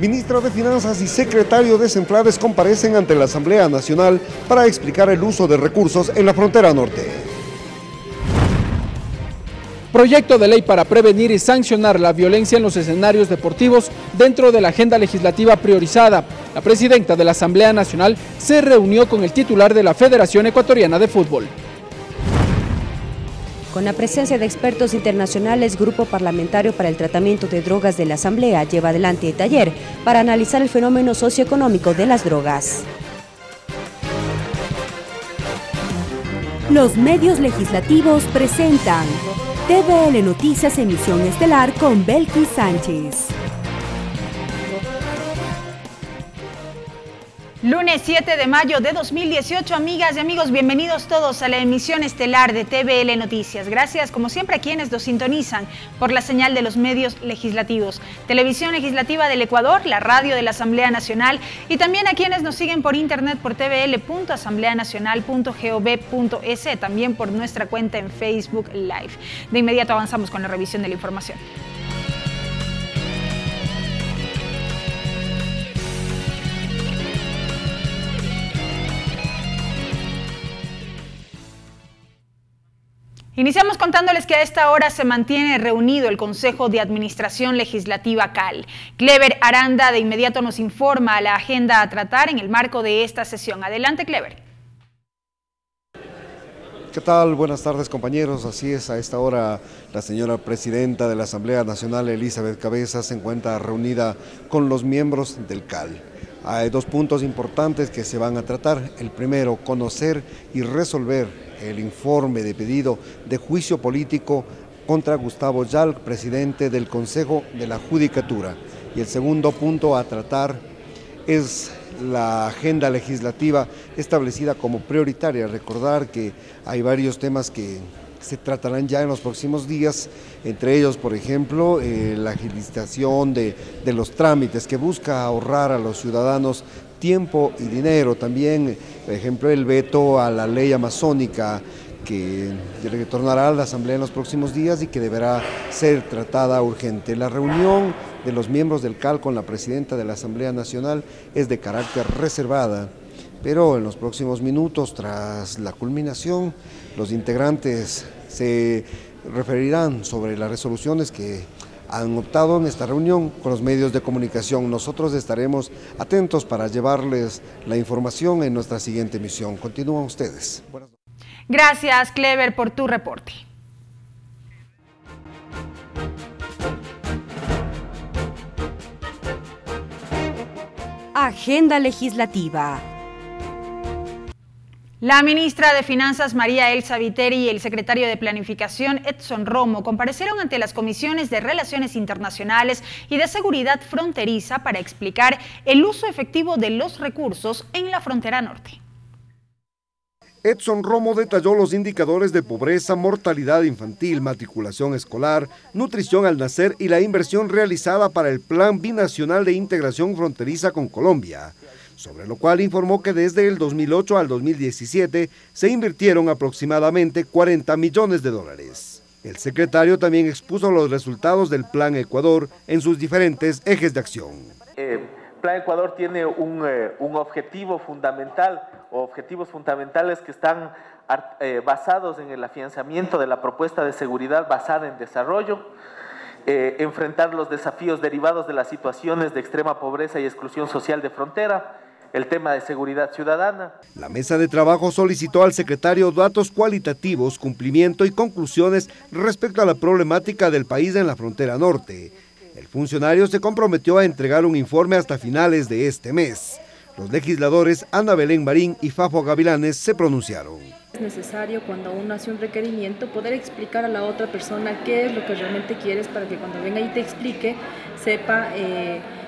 Ministra de Finanzas y secretario de Senflades comparecen ante la Asamblea Nacional para explicar el uso de recursos en la frontera norte. Proyecto de ley para prevenir y sancionar la violencia en los escenarios deportivos dentro de la agenda legislativa priorizada. La presidenta de la Asamblea Nacional se reunió con el titular de la Federación Ecuatoriana de Fútbol. Con la presencia de expertos internacionales, Grupo Parlamentario para el Tratamiento de Drogas de la Asamblea lleva adelante el taller para analizar el fenómeno socioeconómico de las drogas. Los medios legislativos presentan TVL Noticias Emisión Estelar con Belkis Sánchez. Lunes 7 de mayo de 2018, amigas y amigos, bienvenidos todos a la emisión estelar de TVL Noticias. Gracias, como siempre, a quienes nos sintonizan por la señal de los medios legislativos. Televisión Legislativa del Ecuador, la radio de la Asamblea Nacional y también a quienes nos siguen por internet por tvl.asambleanacional.gov.es, también por nuestra cuenta en Facebook Live. De inmediato avanzamos con la revisión de la información. Iniciamos contándoles que a esta hora se mantiene reunido el Consejo de Administración Legislativa CAL. Clever Aranda de inmediato nos informa la agenda a tratar en el marco de esta sesión. Adelante, Clever. ¿Qué tal? Buenas tardes, compañeros. Así es, a esta hora la señora presidenta de la Asamblea Nacional, Elizabeth Cabeza, se encuentra reunida con los miembros del CAL. Hay dos puntos importantes que se van a tratar. El primero, conocer y resolver el informe de pedido de juicio político contra Gustavo Yalc, presidente del Consejo de la Judicatura. Y el segundo punto a tratar es la agenda legislativa establecida como prioritaria. Recordar que hay varios temas que se tratarán ya en los próximos días, entre ellos, por ejemplo, la agilización de los trámites que busca ahorrar a los ciudadanos tiempo y dinero. También, por ejemplo, el veto a la ley amazónica que retornará a la Asamblea en los próximos días y que deberá ser tratada urgente. La reunión de los miembros del CAL con la presidenta de la Asamblea Nacional es de carácter reservada, pero en los próximos minutos, tras la culminación, los integrantes se referirán sobre las resoluciones que han optado en esta reunión con los medios de comunicación. Nosotros estaremos atentos para llevarles la información en nuestra siguiente emisión. Continúan ustedes. Buenas noches. Gracias, Clever, por tu reporte. Agenda legislativa. La ministra de Finanzas, María Elsa Viteri, y el secretario de Planificación, Edson Romo, comparecieron ante las comisiones de Relaciones Internacionales y de Seguridad Fronteriza para explicar el uso efectivo de los recursos en la frontera norte. Edson Romo detalló los indicadores de pobreza, mortalidad infantil, matriculación escolar, nutrición al nacer y la inversión realizada para el Plan Binacional de Integración Fronteriza con Colombia, sobre lo cual informó que desde el 2008 al 2017 se invirtieron aproximadamente 40 millones de dólares. El secretario también expuso los resultados del Plan Ecuador en sus diferentes ejes de acción. Plan Ecuador tiene un objetivo fundamental, o objetivos fundamentales que están basados en el afianzamiento de la propuesta de seguridad basada en desarrollo, enfrentar los desafíos derivados de las situaciones de extrema pobreza y exclusión social de frontera, el tema de seguridad ciudadana. La mesa de trabajo solicitó al secretario datos cualitativos, cumplimiento y conclusiones respecto a la problemática del país en la frontera norte. El funcionario se comprometió a entregar un informe hasta finales de este mes. Los legisladores Ana Belén Marín y Fafo Gavilanes se pronunciaron. Es necesario, cuando uno hace un requerimiento, poder explicar a la otra persona qué es lo que realmente quieres, para que cuando venga y te explique, sepa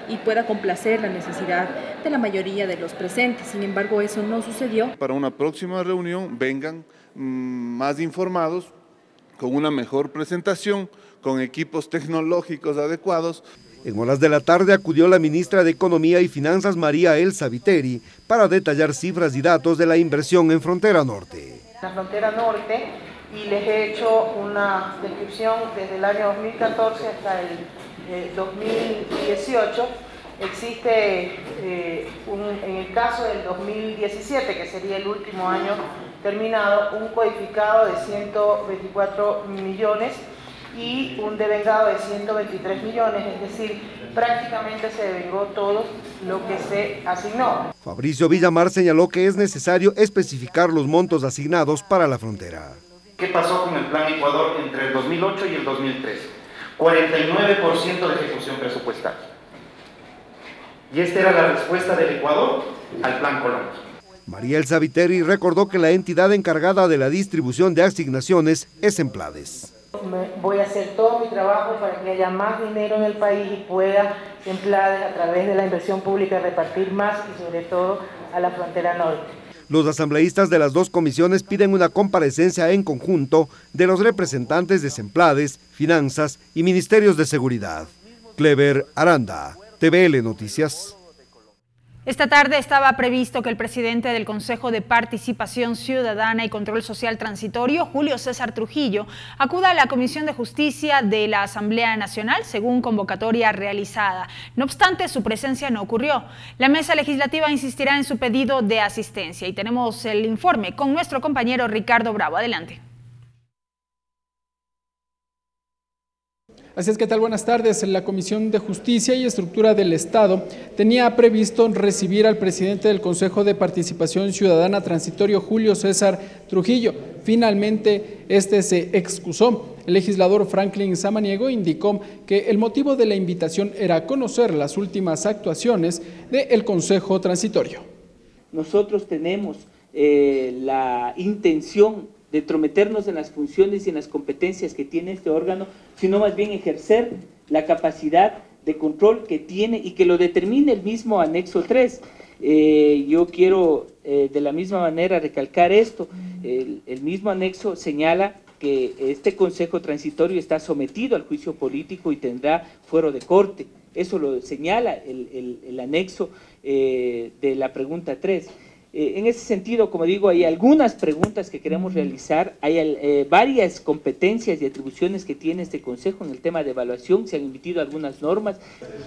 y pueda complacer la necesidad de la mayoría de los presentes. Sin embargo, eso no sucedió. Para una próxima reunión vengan más informados, con una mejor presentación, con equipos tecnológicos adecuados. En horas de la tarde acudió la ministra de Economía y Finanzas, María Elsa Viteri, para detallar cifras y datos de la inversión en frontera norte. La frontera norte, y les he hecho una descripción desde el año 2014 hasta el 2018 Existe, en el caso del 2017, que sería el último año terminado, un codificado de 124 millones y un devengado de 123 millones, es decir, prácticamente se devengó todo lo que se asignó. Fabricio Villamar señaló que es necesario especificar los montos asignados para la frontera. ¿Qué pasó con el Plan Ecuador entre el 2008 y el 2013? 49% de ejecución presupuestal. Y esta era la respuesta del Ecuador al Plan Colombia. Mariel Saviteri recordó que la entidad encargada de la distribución de asignaciones es Semplades. Voy a hacer todo mi trabajo para que haya más dinero en el país y pueda Semplades a través de la inversión pública repartir más y sobre todo a la frontera norte. Los asambleístas de las dos comisiones piden una comparecencia en conjunto de los representantes de Semplades, Finanzas y Ministerios de Seguridad. Clever Aranda, TVL Noticias. Esta tarde estaba previsto que el presidente del Consejo de Participación Ciudadana y Control Social Transitorio, Julio César Trujillo, acuda a la Comisión de Justicia de la Asamblea Nacional según convocatoria realizada. No obstante, su presencia no ocurrió. La mesa legislativa insistirá en su pedido de asistencia y tenemos el informe con nuestro compañero Ricardo Bravo. Adelante. Así es, ¿qué tal? Buenas tardes. La Comisión de Justicia y Estructura del Estado tenía previsto recibir al presidente del Consejo de Participación Ciudadana Transitorio, Julio César Trujillo. Finalmente, este se excusó. El legislador Franklin Samaniego indicó que el motivo de la invitación era conocer las últimas actuaciones del Consejo Transitorio. Nosotros tenemos la intención de entrometernos en las funciones y en las competencias que tiene este órgano, sino más bien ejercer la capacidad de control que tiene y que lo determine el mismo anexo 3. Yo quiero de la misma manera recalcar esto. El mismo anexo señala que este Consejo Transitorio está sometido al juicio político y tendrá fuero de corte. Eso lo señala el anexo de la pregunta 3. En ese sentido, como digo, hay algunas preguntas que queremos realizar, hay varias competencias y atribuciones que tiene este Consejo en el tema de evaluación, se han emitido algunas normas.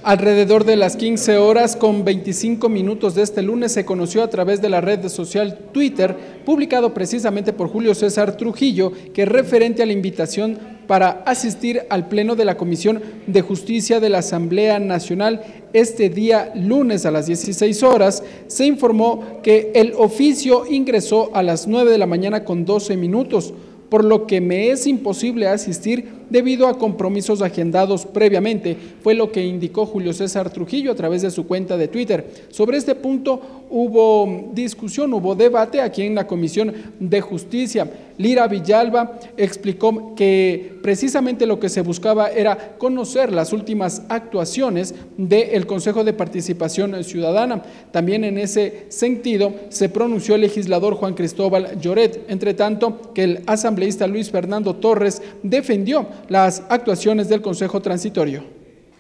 Alrededor de las 15 horas con 25 minutos de este lunes se conoció a través de la red social Twitter, publicado precisamente por Julio César Trujillo, que referente a la invitación para asistir al pleno de la Comisión de Justicia de la Asamblea Nacional este día lunes a las 16 horas, se informó que el oficio ingresó a las 9 de la mañana con 12 minutos, por lo que me es imposible asistir debido a compromisos agendados previamente, fue lo que indicó Julio César Trujillo a través de su cuenta de Twitter. Sobre este punto hubo discusión, hubo debate aquí en la Comisión de Justicia. Lira Villalba explicó que precisamente lo que se buscaba era conocer las últimas actuaciones del Consejo de Participación Ciudadana. También en ese sentido se pronunció el legislador Juan Cristóbal Lloret, entre tanto que el asambleísta Luis Fernando Torres defendió las actuaciones del Consejo Transitorio.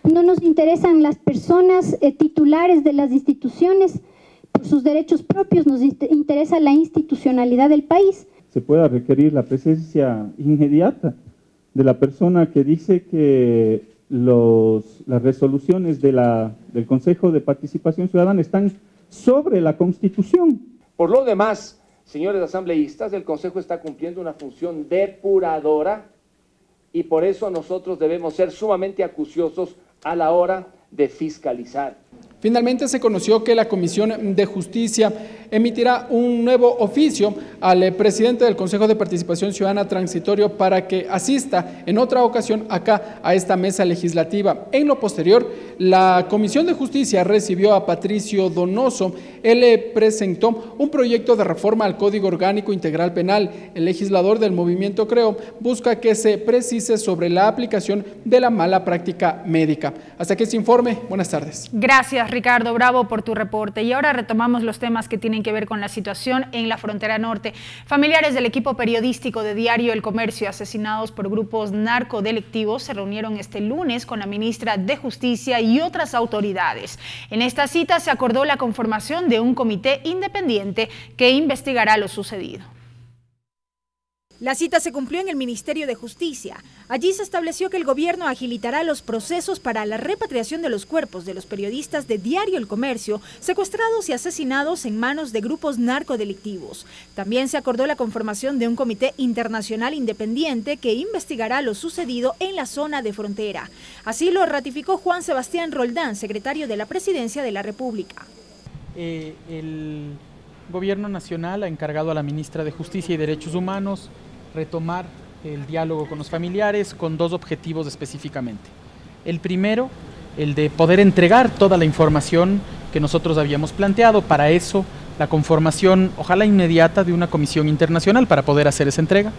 No nos interesan las personas titulares de las instituciones por sus derechos propios, nos interesa la institucionalidad del país. Se pueda requerir la presencia inmediata de la persona que dice que las resoluciones del Consejo de Participación Ciudadana están sobre la Constitución. Por lo demás, señores asambleístas, el Consejo está cumpliendo una función depuradora y por eso nosotros debemos ser sumamente acuciosos a la hora de fiscalizar. Finalmente se conoció que la Comisión de Justicia emitirá un nuevo oficio al presidente del Consejo de Participación Ciudadana Transitorio para que asista en otra ocasión acá a esta mesa legislativa. En lo posterior, la Comisión de Justicia recibió a Patricio Donoso. Él le presentó un proyecto de reforma al Código Orgánico Integral Penal. El legislador del Movimiento Creo busca que se precise sobre la aplicación de la mala práctica médica. Hasta aquí este informe. Buenas tardes. Gracias, Ricardo Bravo, por tu reporte. Y ahora retomamos los temas que tienen que ver con la situación en la frontera norte. Familiares del equipo periodístico de Diario El Comercio asesinados por grupos narcodelictivos se reunieron este lunes con la ministra de Justicia y otras autoridades. En esta cita se acordó la conformación de un comité independiente que investigará lo sucedido. La cita se cumplió en el Ministerio de Justicia. Allí se estableció que el gobierno agilitará los procesos para la repatriación de los cuerpos de los periodistas de Diario El Comercio, secuestrados y asesinados en manos de grupos narcodelictivos. También se acordó la conformación de un comité internacional independiente que investigará lo sucedido en la zona de frontera. Así lo ratificó Juan Sebastián Roldán, secretario de la Presidencia de la República. El Gobierno Nacional ha encargado a la ministra de Justicia y Derechos Humanos retomar el diálogo con los familiares con dos objetivos específicamente. El primero, el de poder entregar toda la información que nosotros habíamos planteado. Para eso, la conformación, ojalá inmediata, de una comisión internacional para poder hacer esa entrega.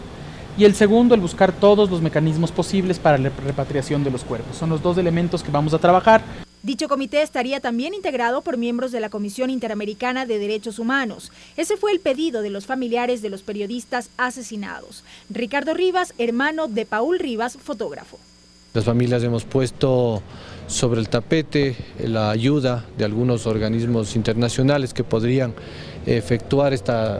Y el segundo, el buscar todos los mecanismos posibles para la repatriación de los cuerpos. Son los dos elementos que vamos a trabajar. Dicho comité estaría también integrado por miembros de la Comisión Interamericana de Derechos Humanos. Ese fue el pedido de los familiares de los periodistas asesinados. Ricardo Rivas, hermano de Paul Rivas, fotógrafo. Las familias hemos puesto sobre el tapete la ayuda de algunos organismos internacionales que podrían efectuar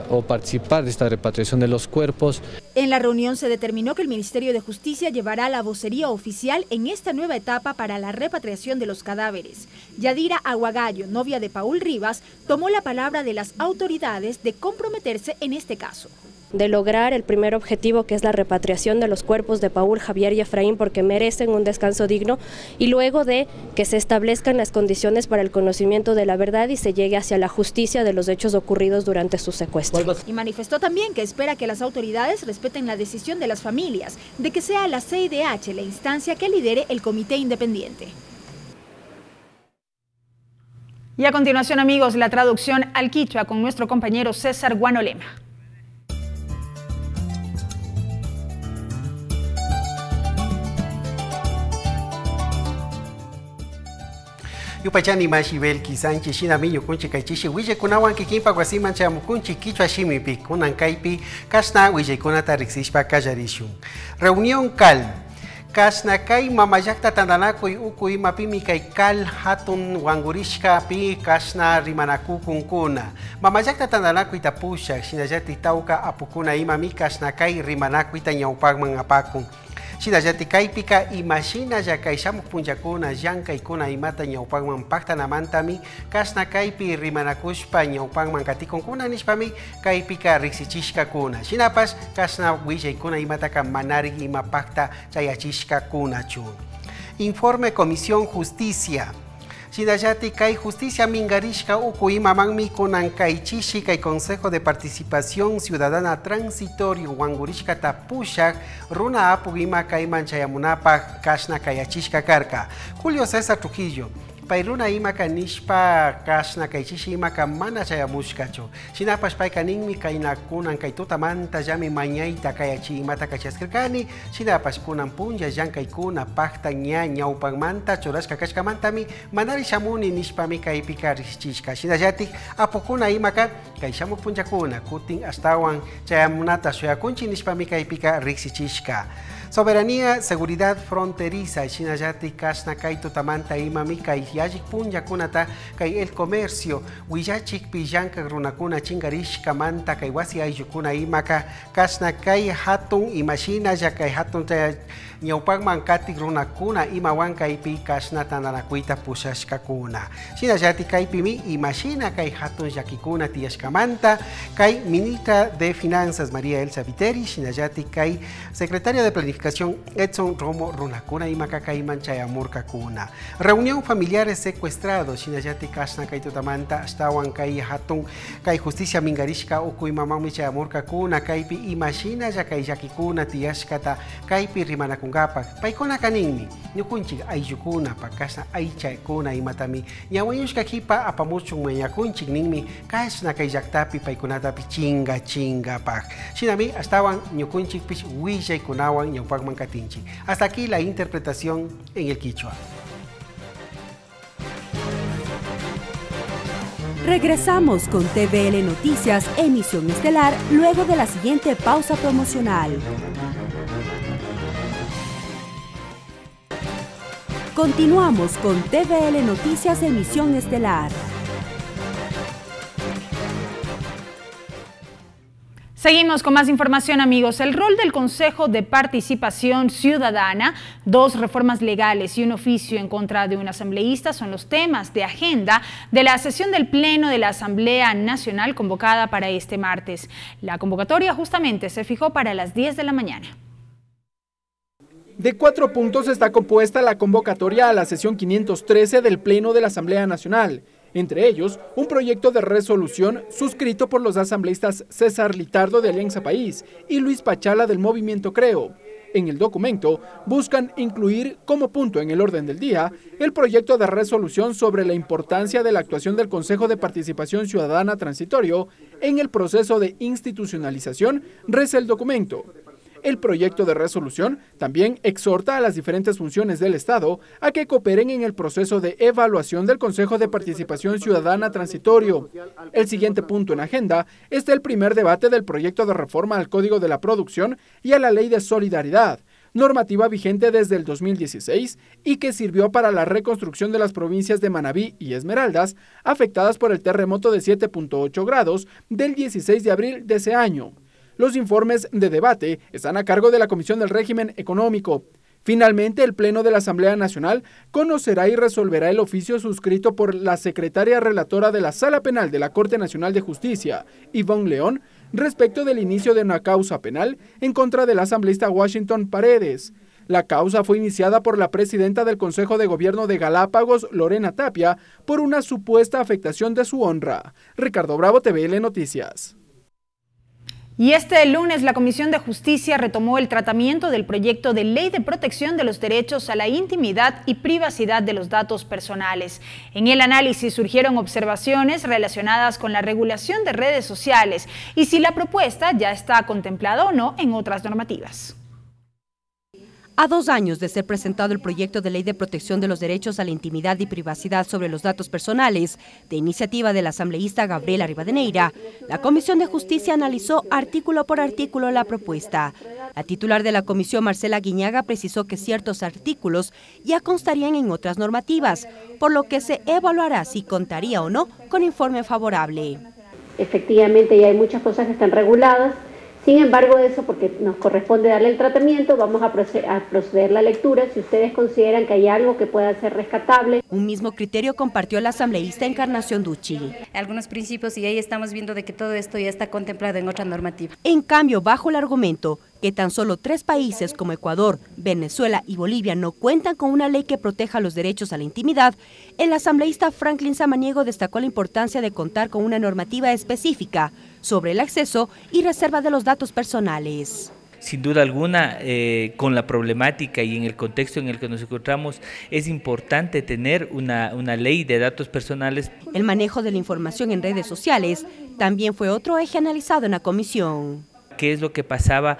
o participar de esta repatriación de los cuerpos. En la reunión se determinó que el Ministerio de Justicia llevará la vocería oficial en esta nueva etapa para la repatriación de los cadáveres. Yadira Aguagallo, novia de Paul Rivas, tomó la palabra de las autoridades de comprometerse en este caso. De lograr el primer objetivo, que es la repatriación de los cuerpos de Paul, Javier y Efraín, porque merecen un descanso digno, y luego de que se establezcan las condiciones para el conocimiento de la verdad y se llegue hacia la justicia de los hechos ocurridos durante su secuestro. Y manifestó también que espera que las autoridades respeten la decisión de las familias de que sea la CIDH la instancia que lidere el comité independiente. Y a continuación, amigos, la traducción al quichua con nuestro compañero César Guanolema. Yupachani mashibel kisanchi shinami yukunchi kaichishi wije kunawan kikinpa wasiman chamukunchi kichwa shimipi kunan kaipi kasna wije kunata rixishpa kallarishun. Reunión CAL. Kasnakai mamayakta tandanakuy ukuy mapimi kay kal hatun wangurishka pi kasna rimanaku kunkuna. Mamayakta tandanakuy tapusha shinajati tauka apukuna imami kasnakai rimanakuy tañaupagman apakun. Shinajati kaipika imashina yakay shamuk punchakuna llankay imata ñawpakman paktanamantami kasna kaypi rimanakushpa ñawpakman katikunkuna nishpami kaypika riksichishkakuna. Shinapas kasna willaykuna imataka manari ima pakta chayachishkakunachu. Informe Comisión Justicia. Shinajati kay justicia mingarishka ukuimamanmi kunan kaychishi kay Consejo de Participación Ciudadana Transitorio wangurishka tapushak runa apugima kay manchayamunapa kashna kayachishka karka. Julio César Trujillo. Pairuna ima kanishpa kashna kaychishi ima kamana chayamushkacho. Shinapas paykaninmi kayna kunan kay tutamanta llami mañayta kayachi imata kachaskrikani. Shinapas kunan punya llankay pakta ña ñawpanmanta churashka kashkamantami manari shamuni nishpami kaypika rixichishka. Shinallatik apukuna imaka kay shamuk punchakuna kutin astawan chayamunata suyakunchi nishpami kaypika rixichishka. Soberanía, seguridad fronteriza, Shinajati, Kasna, Kai, Tutamanta, Imami, Kai, Yajik, Punya, Kunata, Kai, El Comercio, Huyachik, Pillanka, Runakuna, Chingarish, Kamanta, Kai, Wasi, Ayukuna, Imaka, Kasna, Kai, Hatun, Imashina, Yakai, Hatun, Ñawpakman, Kati, Runakuna, Imawan, Kai, Pi, Kasna, Tananakuita, Pusashkakuna. Shinajati, Kai, Pimi, Imashina, Kai, Hatun, Yakikuna, Tiashkamanta, Kai, Ministra de Finanzas, María Elsa Viteri, Shinajati, Kai, Secretaria de Planificación, Edson Romo Runakuna y Macacaiman Chayamurkakuna. Reunión familiares secuestrados. Shinajati Kasna Kai Tutamanta, Astawan Kai Hatun, Kai Justicia Mingarishka, Ukui Mamami Chayamurkakuna, Kaipi Imashina, Yakai Yakikuna, Tiashkata, Kaipi Rimanakungapa, Paikona Kanini, Nukunchi, Ayukuna, Pakasna, Aichaikuna y Matami, Yawayushka Kipa, Apamuchung Mayakunchi, Nimi, Kasna Kai Yaktapi, Paikunata Pichinga, Chinga Pak. Shinami, Astawan, Nukunchi Pich, Wijay Kunawan, Hasta aquí la interpretación en el quichua. Regresamos con TVL Noticias, emisión estelar, luego de la siguiente pausa promocional. Continuamos con TVL Noticias, emisión estelar. Seguimos con más información, amigos. El rol del Consejo de Participación Ciudadana, 2 reformas legales y un oficio en contra de un asambleísta son los temas de agenda de la sesión del Pleno de la Asamblea Nacional convocada para este martes. La convocatoria justamente se fijó para las 10 de la mañana. De 4 puntos está compuesta la convocatoria a la sesión 513 del Pleno de la Asamblea Nacional. Entre ellos, un proyecto de resolución suscrito por los asambleístas César Litardo de Alianza País y Luis Pachala del Movimiento Creo. En el documento buscan incluir como punto en el orden del día el proyecto de resolución sobre la importancia de la actuación del Consejo de Participación Ciudadana Transitorio en el proceso de institucionalización, reza el documento. El proyecto de resolución también exhorta a las diferentes funciones del Estado a que cooperen en el proceso de evaluación del Consejo de Participación Ciudadana Transitorio. El siguiente punto en agenda es el primer debate del proyecto de reforma al Código de la Producción y a la Ley de Solidaridad, normativa vigente desde el 2016 y que sirvió para la reconstrucción de las provincias de Manabí y Esmeraldas, afectadas por el terremoto de 7.8 grados del 16 de abril de ese año. Los informes de debate están a cargo de la Comisión del Régimen Económico. Finalmente, el Pleno de la Asamblea Nacional conocerá y resolverá el oficio suscrito por la secretaria relatora de la Sala Penal de la Corte Nacional de Justicia, Ivonne León, respecto del inicio de una causa penal en contra del asambleísta Washington Paredes. La causa fue iniciada por la presidenta del Consejo de Gobierno de Galápagos, Lorena Tapia, por una supuesta afectación de su honra. Ricardo Bravo, TVL Noticias. Y este lunes la Comisión de Justicia retomó el tratamiento del proyecto de Ley de Protección de los Derechos a la Intimidad y Privacidad de los Datos Personales. En el análisis surgieron observaciones relacionadas con la regulación de redes sociales y si la propuesta ya está contemplada o no en otras normativas. A 2 años de ser presentado el proyecto de Ley de Protección de los Derechos a la Intimidad y Privacidad sobre los Datos Personales, de iniciativa del asambleísta Gabriela Rivadeneira, la Comisión de Justicia analizó artículo por artículo la propuesta. La titular de la comisión, Marcela Guiñaga, precisó que ciertos artículos ya constarían en otras normativas, por lo que se evaluará si contaría o no con informe favorable. Efectivamente, ya hay muchas cosas que están reguladas. Sin embargo, eso, porque nos corresponde darle el tratamiento, vamos a proceder a la lectura si ustedes consideran que hay algo que pueda ser rescatable. Un mismo criterio compartió la asambleísta Encarnación Ducci. Algunos principios y ahí estamos viendo de que todo esto ya está contemplado en otra normativa. En cambio, bajo el argumento que tan solo 3 países como Ecuador, Venezuela y Bolivia no cuentan con una ley que proteja los derechos a la intimidad, el asambleísta Franklin Samaniego destacó la importancia de contar con una normativa específica sobre el acceso y reserva de los datos personales. Sin duda alguna, con la problemática y en el contexto en el que nos encontramos, es importante tener una ley de datos personales. El manejo de la información en redes sociales también fue otro eje analizado en la comisión. ¿Qué es lo que pasaba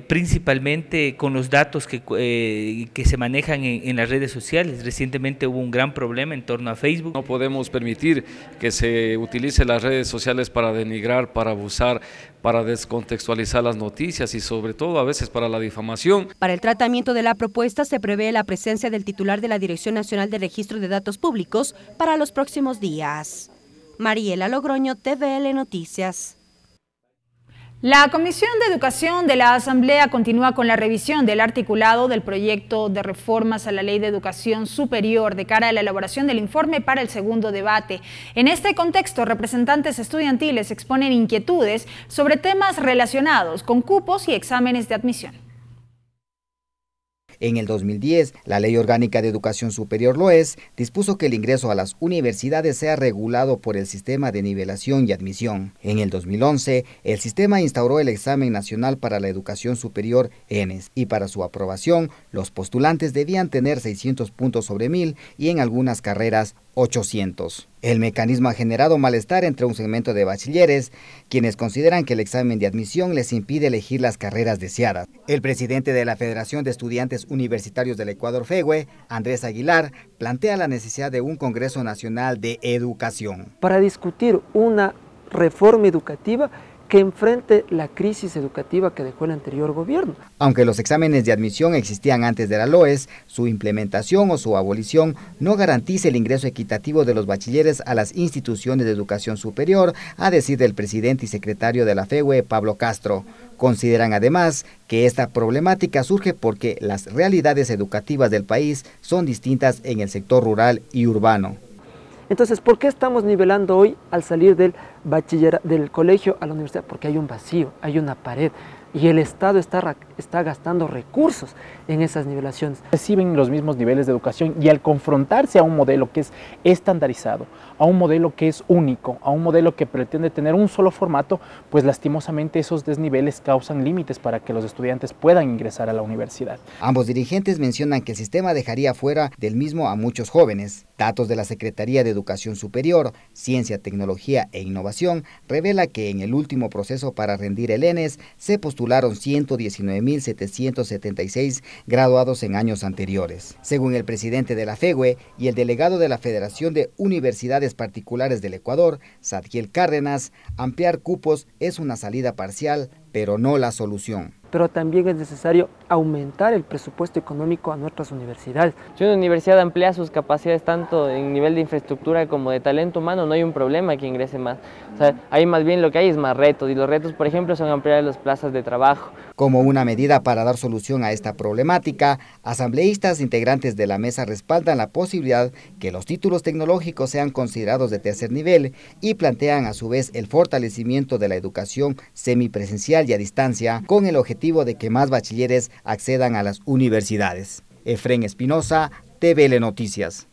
principalmente con los datos que se manejan en las redes sociales? Recientemente hubo un gran problema en torno a Facebook. No podemos permitir que se utilice las redes sociales para denigrar, para abusar, para descontextualizar las noticias y sobre todo a veces para la difamación. Para el tratamiento de la propuesta se prevé la presencia del titular de la Dirección Nacional de Registro de Datos Públicos para los próximos días. Mariela Logroño, TVL Noticias. La Comisión de Educación de la Asamblea continúa con la revisión del articulado del proyecto de reformas a la Ley de Educación Superior de cara a la elaboración del informe para el segundo debate. En este contexto, representantes estudiantiles exponen inquietudes sobre temas relacionados con cupos y exámenes de admisión. En el 2010, la Ley Orgánica de Educación Superior (LOES) dispuso que el ingreso a las universidades sea regulado por el sistema de nivelación y admisión. En el 2011, el sistema instauró el Examen Nacional para la Educación Superior (ENES) y para su aprobación, los postulantes debían tener 600 puntos sobre 1000 y en algunas carreras 800. El mecanismo ha generado malestar entre un segmento de bachilleres, quienes consideran que el examen de admisión les impide elegir las carreras deseadas. El presidente de la Federación de Estudiantes Universitarios del Ecuador, FEGUE, Andrés Aguilar, plantea la necesidad de un Congreso Nacional de Educación. Para discutir una reforma educativa que enfrente la crisis educativa que dejó el anterior gobierno. Aunque los exámenes de admisión existían antes de la LOES, su implementación o su abolición no garantiza el ingreso equitativo de los bachilleres a las instituciones de educación superior, a decir del presidente y secretario de la FEWE, Pablo Castro. Consideran además que esta problemática surge porque las realidades educativas del país son distintas en el sector rural y urbano. Entonces, ¿por qué estamos nivelando hoy al salir del colegio a la universidad? Porque hay un vacío, hay una pared y el Estado está gastando recursos en esas nivelaciones. Reciben los mismos niveles de educación y al confrontarse a un modelo que es estandarizado, a un modelo que es único, a un modelo que pretende tener un solo formato, pues lastimosamente esos desniveles causan límites para que los estudiantes puedan ingresar a la universidad. Ambos dirigentes mencionan que el sistema dejaría fuera del mismo a muchos jóvenes. Datos de la Secretaría de Educación Superior, Ciencia, Tecnología e Innovación revela que en el último proceso para rendir el ENES se postularon 119.776 graduados en años anteriores. Según el presidente de la FEWE y el delegado de la Federación de Universidades Particulares del Ecuador, Sadkiel Cárdenas, ampliar cupos es una salida parcial, pero no la solución. Pero también es necesario aumentar el presupuesto económico a nuestras universidades. Si una universidad amplía sus capacidades tanto en nivel de infraestructura como de talento humano, no hay un problema que ingrese más. O sea, ahí más bien lo que hay es más retos, y los retos, por ejemplo, son ampliar las plazas de trabajo. Como una medida para dar solución a esta problemática, asambleístas integrantes de la mesa respaldan la posibilidad que los títulos tecnológicos sean considerados de tercer nivel y plantean a su vez el fortalecimiento de la educación semipresencial y a distancia con el objetivo de que más bachilleres accedan a las universidades. Efrén Espinosa, TVL Noticias.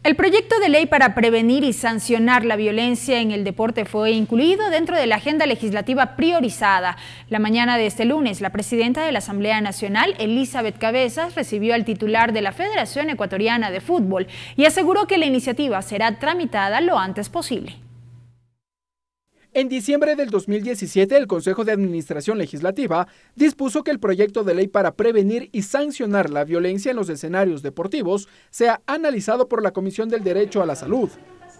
El proyecto de ley para prevenir y sancionar la violencia en el deporte fue incluido dentro de la agenda legislativa priorizada. La mañana de este lunes, la presidenta de la Asamblea Nacional, Elizabeth Cabezas, recibió al titular de la Federación Ecuatoriana de Fútbol y aseguró que la iniciativa será tramitada lo antes posible. En diciembre del 2017, el Consejo de Administración Legislativa dispuso que el proyecto de ley para prevenir y sancionar la violencia en los escenarios deportivos sea analizado por la Comisión del Derecho a la Salud.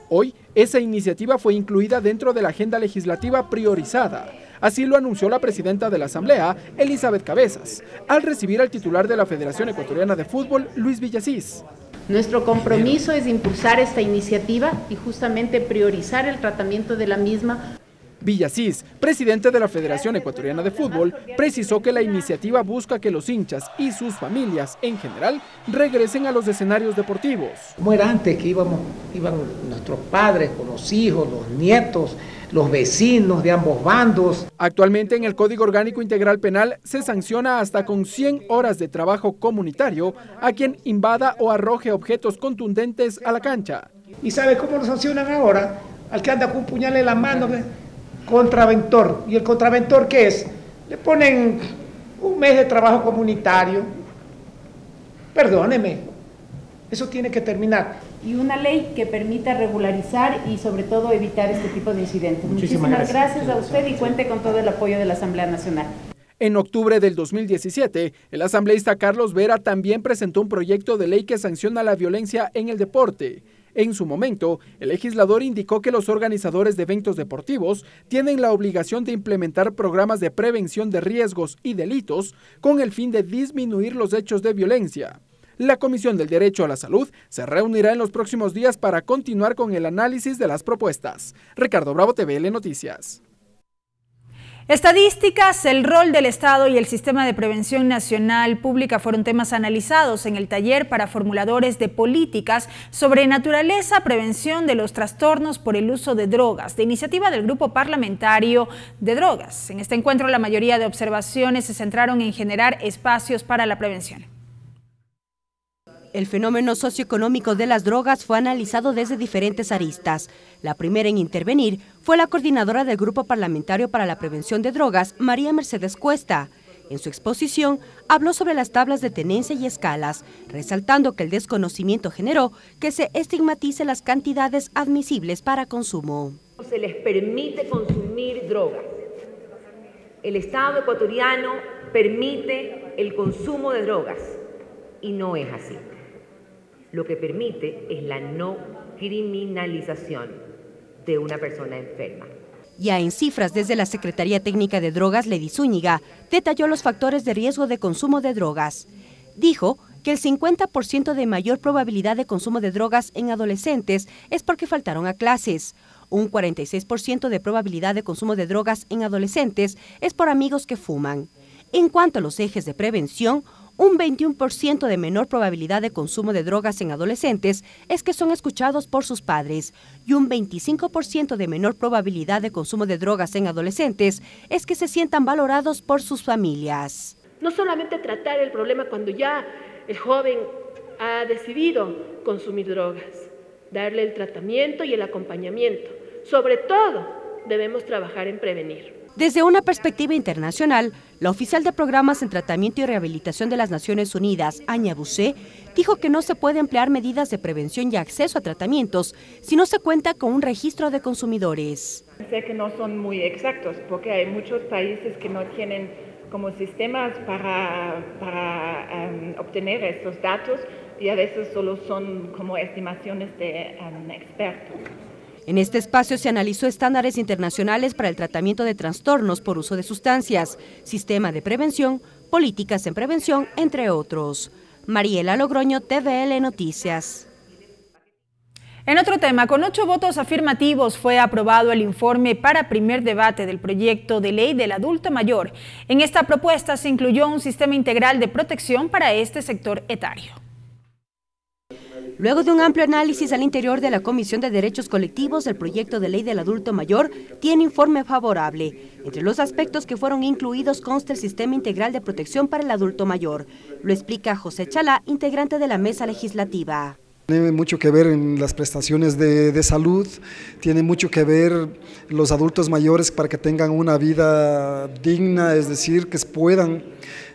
Hoy, esa iniciativa fue incluida dentro de la agenda legislativa priorizada. Así lo anunció la presidenta de la Asamblea, Elizabeth Cabezas, al recibir al titular de la Federación Ecuatoriana de Fútbol, Luis Villasís. Nuestro compromiso es impulsar esta iniciativa y justamente priorizar el tratamiento de la misma. Villasís, presidente de la Federación Ecuatoriana de Fútbol, precisó que la iniciativa busca que los hinchas y sus familias en general regresen a los escenarios deportivos. Como era antes, que iban nuestros padres con los hijos, los nietos, los vecinos de ambos bandos. Actualmente en el Código Orgánico Integral Penal se sanciona hasta con 100 horas de trabajo comunitario a quien invada o arroje objetos contundentes a la cancha. ¿Y sabe cómo lo sancionan ahora? Al que anda con un puñal en la mano, contraventor. ¿Y el contraventor qué es? Le ponen un mes de trabajo comunitario. Perdóneme, eso tiene que terminar. Y una ley que permita regularizar y sobre todo evitar este tipo de incidentes. Muchísimas gracias a usted y cuente con todo el apoyo de la Asamblea Nacional. En octubre del 2017, el asambleísta Carlos Vera también presentó un proyecto de ley que sanciona la violencia en el deporte. En su momento, el legislador indicó que los organizadores de eventos deportivos tienen la obligación de implementar programas de prevención de riesgos y delitos con el fin de disminuir los hechos de violencia. La Comisión del Derecho a la Salud se reunirá en los próximos días para continuar con el análisis de las propuestas. Ricardo Bravo, TVL Noticias. Estadísticas, el rol del Estado y el Sistema de Prevención Nacional Pública fueron temas analizados en el taller para formuladores de políticas sobre naturaleza, prevención de los trastornos por el uso de drogas, de iniciativa del Grupo Parlamentario de Drogas. En este encuentro, la mayoría de observaciones se centraron en generar espacios para la prevención. El fenómeno socioeconómico de las drogas fue analizado desde diferentes aristas. La primera en intervenir fue la coordinadora del Grupo Parlamentario para la Prevención de Drogas, María Mercedes Cuesta. En su exposición, habló sobre las tablas de tenencia y escalas, resaltando que el desconocimiento generó que se estigmatice las cantidades admisibles para consumo. Se les permite consumir drogas. El Estado ecuatoriano permite el consumo de drogas y no es así. Lo que permite es la no criminalización de una persona enferma. Ya en cifras desde la Secretaría Técnica de Drogas, Lady Zúñiga detalló los factores de riesgo de consumo de drogas. Dijo que el 50% de mayor probabilidad de consumo de drogas en adolescentes es porque faltaron a clases. Un 46% de probabilidad de consumo de drogas en adolescentes es por amigos que fuman. En cuanto a los ejes de prevención, un 21% de menor probabilidad de consumo de drogas en adolescentes es que son escuchados por sus padres y un 25% de menor probabilidad de consumo de drogas en adolescentes es que se sientan valorados por sus familias. No solamente tratar el problema cuando ya el joven ha decidido consumir drogas, darle el tratamiento y el acompañamiento. Sobre todo, debemos trabajar en prevenir. Desde una perspectiva internacional, la oficial de Programas en Tratamiento y Rehabilitación de las Naciones Unidas, Anya Boucher, dijo que no se puede emplear medidas de prevención y acceso a tratamientos si no se cuenta con un registro de consumidores. Sé que no son muy exactos porque hay muchos países que no tienen como sistemas para obtener estos datos y a veces solo son como estimaciones de expertos. En este espacio se analizó estándares internacionales para el tratamiento de trastornos por uso de sustancias, sistema de prevención, políticas en prevención, entre otros. Mariela Logroño, TVL Noticias. En otro tema, con 8 votos afirmativos fue aprobado el informe para primer debate del proyecto de ley del adulto mayor. En esta propuesta se incluyó un sistema integral de protección para este sector etario. Luego de un amplio análisis al interior de la Comisión de Derechos Colectivos, el proyecto de ley del adulto mayor tiene informe favorable. Entre los aspectos que fueron incluidos consta el sistema integral de protección para el adulto mayor. Lo explica José Chalá, integrante de la mesa legislativa. Tiene mucho que ver en las prestaciones de salud, tiene mucho que ver los adultos mayores para que tengan una vida digna, es decir, que puedan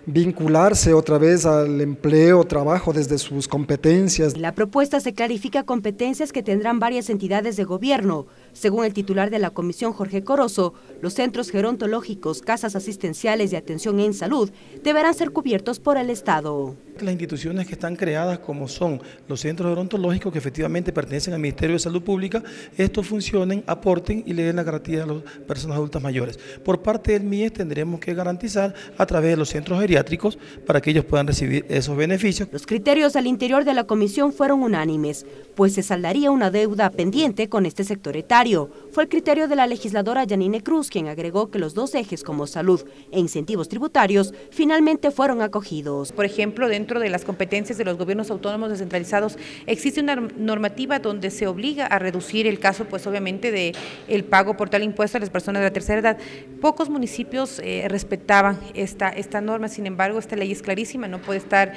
vincularse otra vez al empleo, trabajo desde sus competencias. En la propuesta se clarifica competencias que tendrán varias entidades de gobierno. Según el titular de la comisión, Jorge Corozo, los centros gerontológicos, casas asistenciales de atención en salud deberán ser cubiertos por el Estado. Las instituciones que están creadas, como son los centros gerontológicos que efectivamente pertenecen al Ministerio de Salud Pública, estos funcionen, aporten y le den la garantía a las personas adultas mayores. Por parte del MIES tendremos que garantizar a través de los centros geriátricos para que ellos puedan recibir esos beneficios. Los criterios al interior de la comisión fueron unánimes, pues se saldaría una deuda pendiente con este sector etario. Fue el criterio de la legisladora Yanine Cruz, quien agregó que los dos ejes como salud e incentivos tributarios finalmente fueron acogidos. Por ejemplo, dentro de las competencias de los gobiernos autónomos descentralizados existe una normativa donde se obliga a reducir el caso, pues obviamente, de el pago por tal impuesto a las personas de la tercera edad. Pocos municipios respetaban esta norma, sin embargo, esta ley es clarísima, no puede estar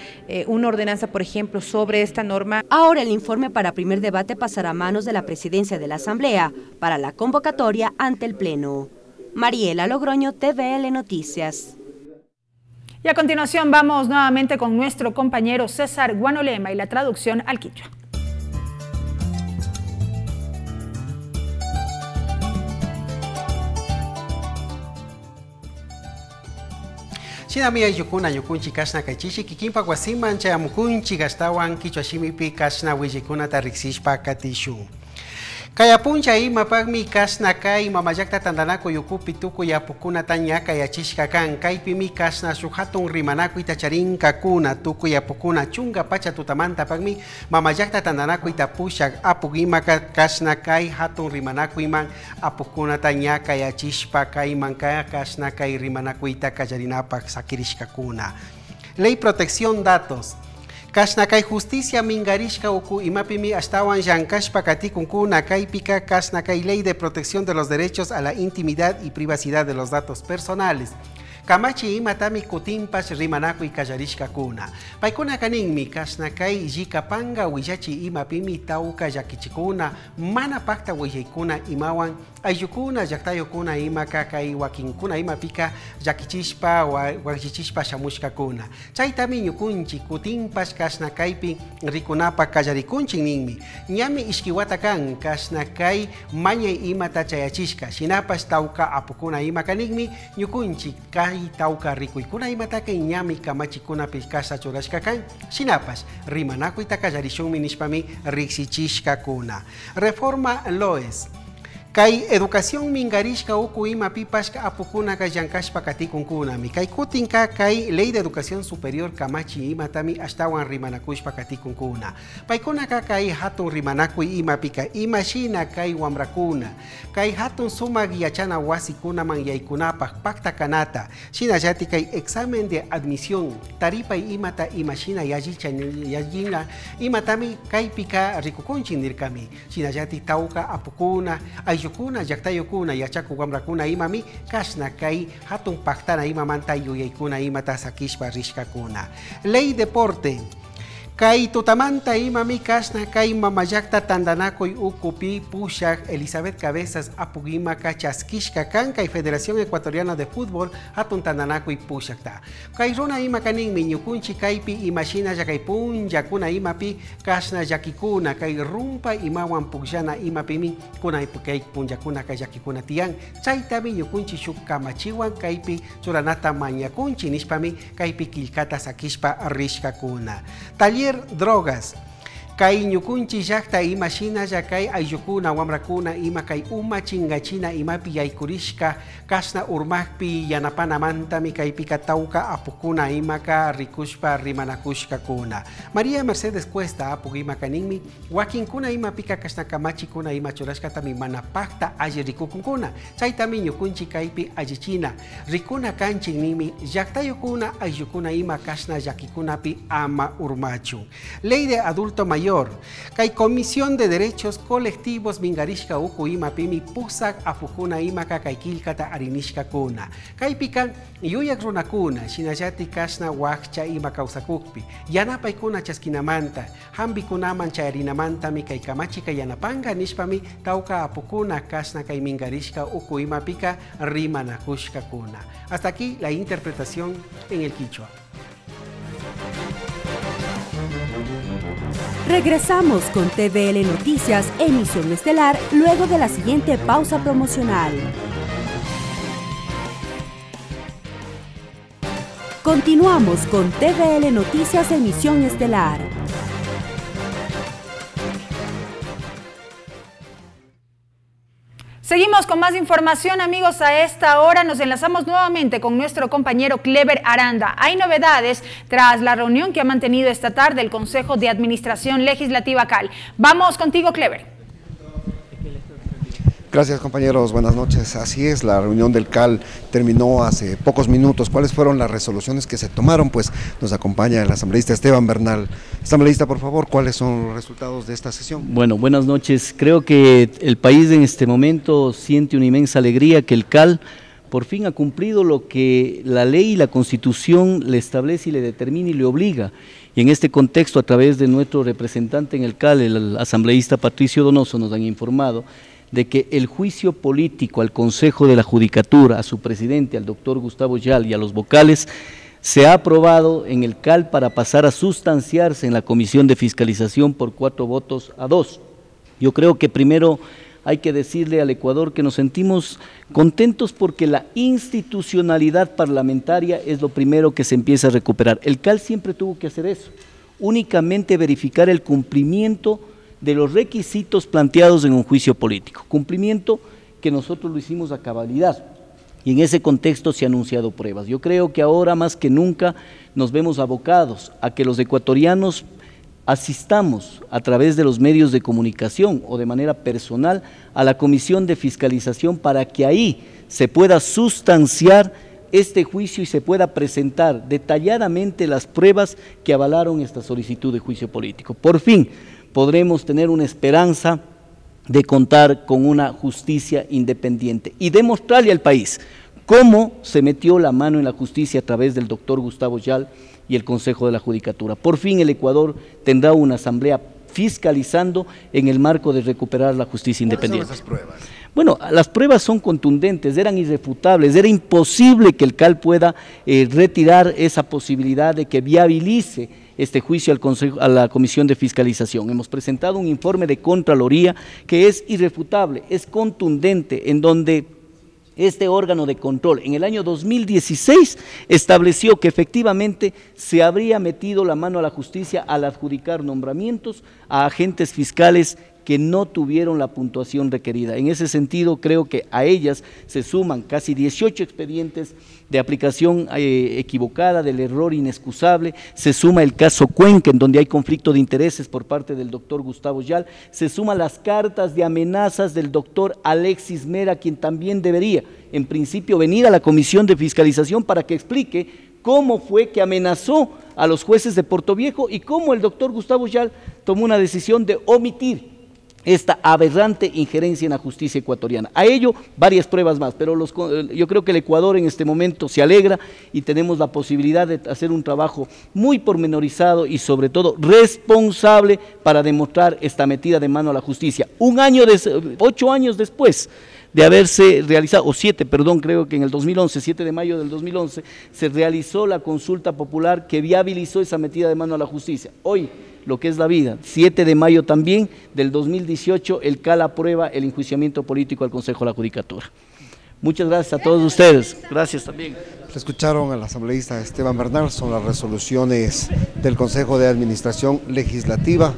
una ordenanza, por ejemplo, sobre esta norma. Ahora el informe para primer debate pasará a manos de la presidencia de la Asamblea para la convocatoria ante el Pleno. Mariela Logroño, TVL Noticias. Y a continuación vamos nuevamente con nuestro compañero César Guanolema y la traducción al quichua. Sinamia yukuna yukunchi kasna kachichi kikimpa kwasiman chayamukunchi gastawan kichwa shimipi kasna wijikuna tarixishpa katishu. Kaya puncha ima pagmi kasna kai mamayakta tandanako yukupi tuku yapukuna tanyaka yachishka kan kaipi mi kasna suhatun rimanako itacharinka kuna tuku yapukuna chunga pacha tutamanta pagmi mamayakta tandanako itapusha apugima kasna kai hatun rimanako iman apukuna tanyaka yachishpa kai manka kasna kai rimanako itakacharinapa sakirishka kuna. Ley Protección Datos. Kasnakai Justicia Mingarishka Uku Imapimi Astawan Yankashpa Katikunkuna Kaipika Kasnakai Ley de Protección de los Derechos a la Intimidad y Privacidad de los Datos Personales. Kamachi imatami kutimpas rimanako y kallarishka kuna. Paikuna kaninmi kasnakai jikapanga wiyachi imapimi tauka yakichikuna mana pakta wiyaikuna imawan ayukuna yaktayokuna ima kakai wakinkuna imapika yakichishpa wakichishpa shamushka kuna. Chaitami ñukunchi kutimpas kasnakaipi rikunapa kallarikunchi ninmi. Ñami ishkiwata kan kasnakai maña imata chayachishka. Shinapas tauka apukuna ima kaninmi ñukunchi tauka rikuykuna imataka ñami kamachikuna piskasa churashkakan shinapas rimanako itakallarishunmi nishpami riksichishkakuna. Reforma LOES. Kai educación mingarishka uku ima pipashka apukuna ka llankashpa katikunkunami. Kai kutinka kai ley de educación superior kamachi ima tami ashtawan rimanakushpa katikunkuna. Paikuna ka kai hatun rimanakui ima pika ima shina kai wamrakuna. Kai hatun suma guiachana wasikuna man yaikunapaj pakta kanata. Shina yati kai examen de admisión taripa imata ima shina yajina ima tami kai pika rikukunchin nirkami. Shina yati tauka apukuna yukuna yaktayukuna yachaku wamrakuna imami kashna kai hatun paktana imamanta yuyaykuna imata sakishpa rishkakuna. Ley deporte kai tutamanta imami kashna kai mamayakta tandanakoy ukupi pushak Elizabeth Cabezas apugima kachaskishka kan kai Federación Ecuatoriana de Fútbol hatun tandanakoy pushakta. Kai runa ima kanin miñukunchi kaipi imashina yakaipun yakuna imapi kashna yakikuna kai rumpa imawan pugllana imapimi kuna ipukay punyakuna kai yakikuna tiyan. Chayta miñukunchi shuk kamachiwan kaipi churanata mañakunchi nishpami kaipi kilkata sakishpa rishkakuna. Taller drogas. Kai ñukunchi llaqta ima shina yakay ayllukuna wamrakuna ima kai uma chingachina imapi yaykurishka kashna urmaqpi yanapanamantami kaypika tawka apukuna imaka rikushpa rimanakushkakuna. María Mercedes Cuesta apugima kaninmi wakinkuna imapika kashna kamachikuna ima churashkatami mana pakta alli rikukunkuna. Chaytami ñukunchi kaypi allichina rikuna kanchinimi llaqtayukuna ayllukuna ima kashna yakikunapi ama urmachu. Ley de adulto mayor. Kai Comisión de Derechos Colectivos Mingarishka uku ima pimi pusak afukuna ima kai kilkata arinishka kuna. Kai pikan yuyak runakuna shinayati kashna wakcha ima kausakukpi. Yanapay kuna chaskinamanta hambi kunaman chayarinamanta mi kai kamachika yanapanga nishpami tauka apukuna kashna kai mingarishka uku ima pika rimanakushka kuna. Hasta aquí la interpretación en el quichua. Regresamos con TVL Noticias, emisión estelar, luego de la siguiente pausa promocional. Continuamos con TVL Noticias, emisión estelar. Seguimos con más información, amigos. A esta hora nos enlazamos nuevamente con nuestro compañero Clever Aranda. Hay novedades tras la reunión que ha mantenido esta tarde el Consejo de Administración Legislativa CAL. Vamos contigo, Clever. Gracias, compañeros, buenas noches. Así es, la reunión del CAL terminó hace pocos minutos. ¿Cuáles fueron las resoluciones que se tomaron? Pues nos acompaña el asambleísta Esteban Bernal. Asambleísta, por favor, ¿cuáles son los resultados de esta sesión? Bueno, buenas noches. Creo que el país en este momento siente una inmensa alegría que el CAL por fin ha cumplido lo que la ley y la Constitución le establece y le determina y le obliga. Y en este contexto, a través de nuestro representante en el CAL, el asambleísta Patricio Donoso, nos han informado de que el juicio político al Consejo de la Judicatura, a su presidente, al doctor Gustavo Yal y a los vocales, se ha aprobado en el CAL para pasar a sustanciarse en la Comisión de Fiscalización por 4 votos a 2. Yo creo que primero hay que decirle al Ecuador que nos sentimos contentos porque la institucionalidad parlamentaria es lo primero que se empieza a recuperar. El CAL siempre tuvo que hacer eso, únicamente verificar el cumplimiento de los requisitos planteados en un juicio político, cumplimiento que nosotros lo hicimos a cabalidad y en ese contexto se han anunciado pruebas. Yo creo que ahora más que nunca nos vemos abocados a que los ecuatorianos asistamos a través de los medios de comunicación o de manera personal a la Comisión de Fiscalización para que ahí se pueda sustanciar este juicio y se pueda presentar detalladamente las pruebas que avalaron esta solicitud de juicio político. Por fin podremos tener una esperanza de contar con una justicia independiente y demostrarle al país cómo se metió la mano en la justicia a través del doctor Gustavo Yal y el Consejo de la Judicatura. Por fin el Ecuador tendrá una asamblea fiscalizando en el marco de recuperar la justicia independiente. ¿Cuáles son esas pruebas? Bueno, las pruebas son contundentes, eran irrefutables, era imposible que el CAL pueda retirar esa posibilidad de que viabilice este juicio a la Comisión de Fiscalización. Hemos presentado un informe de Contraloría que es irrefutable, es contundente, en donde este órgano de control en el año 2016 estableció que efectivamente se habría metido la mano a la justicia al adjudicar nombramientos a agentes fiscales que no tuvieron la puntuación requerida. En ese sentido, creo que a ellas se suman casi 18 expedientes de aplicación equivocada, del error inexcusable, se suma el caso Cuenca, en donde hay conflicto de intereses por parte del doctor Gustavo Yal, se suman las cartas de amenazas del doctor Alexis Mera, quien también debería, en principio, venir a la Comisión de Fiscalización para que explique cómo fue que amenazó a los jueces de Portoviejo y cómo el doctor Gustavo Yal tomó una decisión de omitir esta aberrante injerencia en la justicia ecuatoriana. A ello, varias pruebas más, pero yo creo que el Ecuador en este momento se alegra y tenemos la posibilidad de hacer un trabajo muy pormenorizado y sobre todo responsable para demostrar esta metida de mano a la justicia. 8 años después de haberse realizado, o 7, perdón, creo que en el 2011, 7 de mayo del 2011, se realizó la consulta popular que viabilizó esa metida de mano a la justicia. Hoy, lo que es la vida, 7 de mayo también del 2018, el CAL aprueba el enjuiciamiento político al Consejo de la Judicatura. Muchas gracias a todos ustedes, gracias también. Escucharon al asambleísta Esteban Bernal, son las resoluciones del Consejo de Administración Legislativa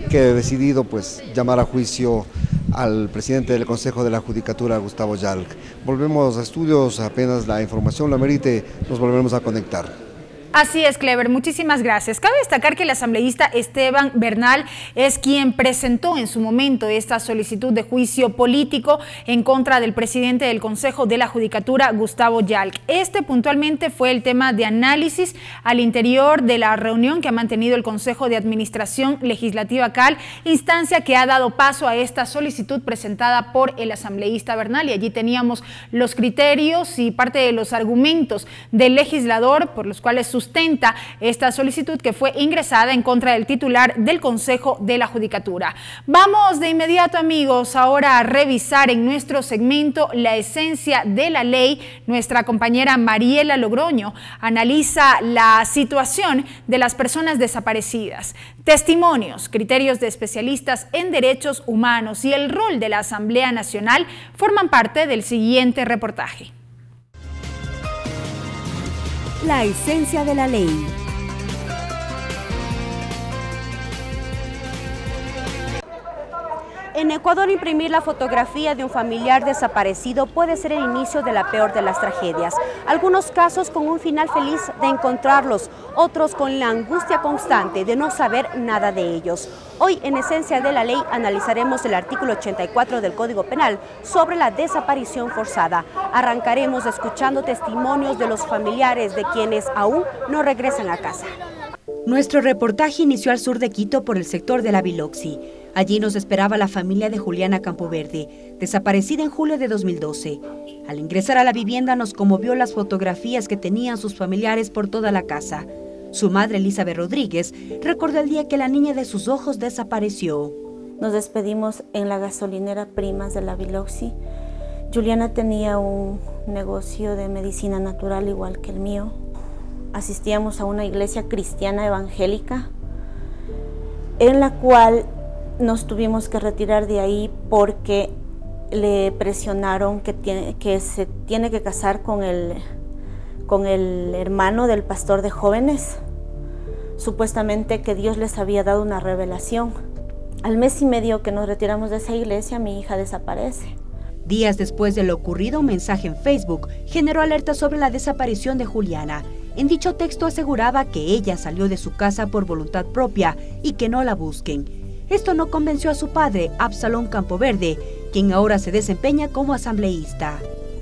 que ha decidido pues llamar a juicio al presidente del Consejo de la Judicatura, Gustavo Yal. Volvemos a estudios, apenas la información la merite, nos volveremos a conectar. Así es, Clever, muchísimas gracias. Cabe destacar que el asambleísta Esteban Bernal es quien presentó en su momento esta solicitud de juicio político en contra del presidente del Consejo de la Judicatura, Gustavo Yal. Este puntualmente fue el tema de análisis al interior de la reunión que ha mantenido el Consejo de Administración Legislativa CAL, instancia que ha dado paso a esta solicitud presentada por el asambleísta Bernal, y allí teníamos los criterios y parte de los argumentos del legislador por los cuales sustenta esta solicitud que fue ingresada en contra del titular del Consejo de la Judicatura. Vamos de inmediato, amigos, ahora a revisar en nuestro segmento La Esencia de la Ley. Nuestra compañera Mariela Logroño analiza la situación de las personas desaparecidas, testimonios, criterios de especialistas en derechos humanos y el rol de la Asamblea Nacional forman parte del siguiente reportaje. La esencia de la ley. En Ecuador, imprimir la fotografía de un familiar desaparecido puede ser el inicio de la peor de las tragedias. Algunos casos con un final feliz de encontrarlos, otros con la angustia constante de no saber nada de ellos. Hoy, en Esencia de la Ley, analizaremos el artículo 84 del Código Penal sobre la desaparición forzada. Arrancaremos escuchando testimonios de los familiares de quienes aún no regresan a casa. Nuestro reportaje inició al sur de Quito por el sector de la Biloxi. Allí nos esperaba la familia de Juliana Campoverde, desaparecida en julio de 2012. Al ingresar a la vivienda nos conmovió las fotografías que tenían sus familiares por toda la casa. Su madre, Elizabeth Rodríguez, recordó el día que la niña de sus ojos desapareció. Nos despedimos en la gasolinera Primas de la Biloxi. Juliana tenía un negocio de medicina natural igual que el mío. Asistíamos a una iglesia cristiana evangélica en la cual nos tuvimos que retirar de ahí porque le presionaron que se tiene que casar con el hermano del pastor de jóvenes. Supuestamente que Dios les había dado una revelación. Al mes y medio que nos retiramos de esa iglesia, mi hija desaparece. Días después de lo ocurrido, un mensaje en Facebook generó alerta sobre la desaparición de Juliana. En dicho texto aseguraba que ella salió de su casa por voluntad propia y que no la busquen. Esto no convenció a su padre, Absalón Campoverde, quien ahora se desempeña como asambleísta,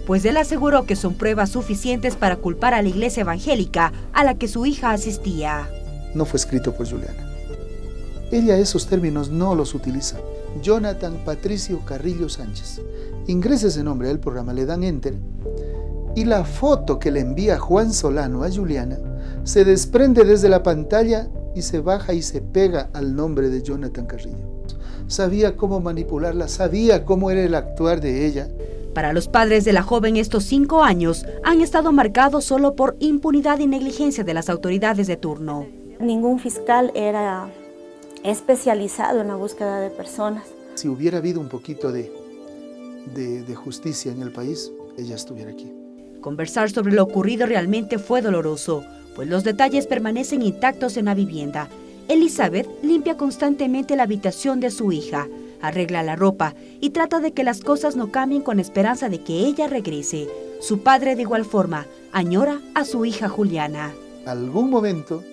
pues él aseguró que son pruebas suficientes para culpar a la iglesia evangélica a la que su hija asistía. No fue escrito por Juliana. Ella esos términos no los utiliza. Jonathan Patricio Carrillo Sánchez. Ingresa ese nombre al programa, le dan Enter, y la foto que le envía Juan Solano a Juliana se desprende desde la pantalla y se baja y se pega al nombre de Jonathan Carrillo. Sabía cómo manipularla, sabía cómo era el actuar de ella. Para los padres de la joven, estos 5 años han estado marcados solo por impunidad y negligencia de las autoridades de turno. Ningún fiscal era especializado en la búsqueda de personas. Si hubiera habido un poquito de justicia en el país, ella estuviera aquí. Conversar sobre lo ocurrido realmente fue doloroso, pues los detalles permanecen intactos en la vivienda. Elizabeth limpia constantemente la habitación de su hija. arregla la ropa y trata de que las cosas no cambien con esperanza de que ella regrese. Su padre, de igual forma, añora a su hija Juliana. Algún momento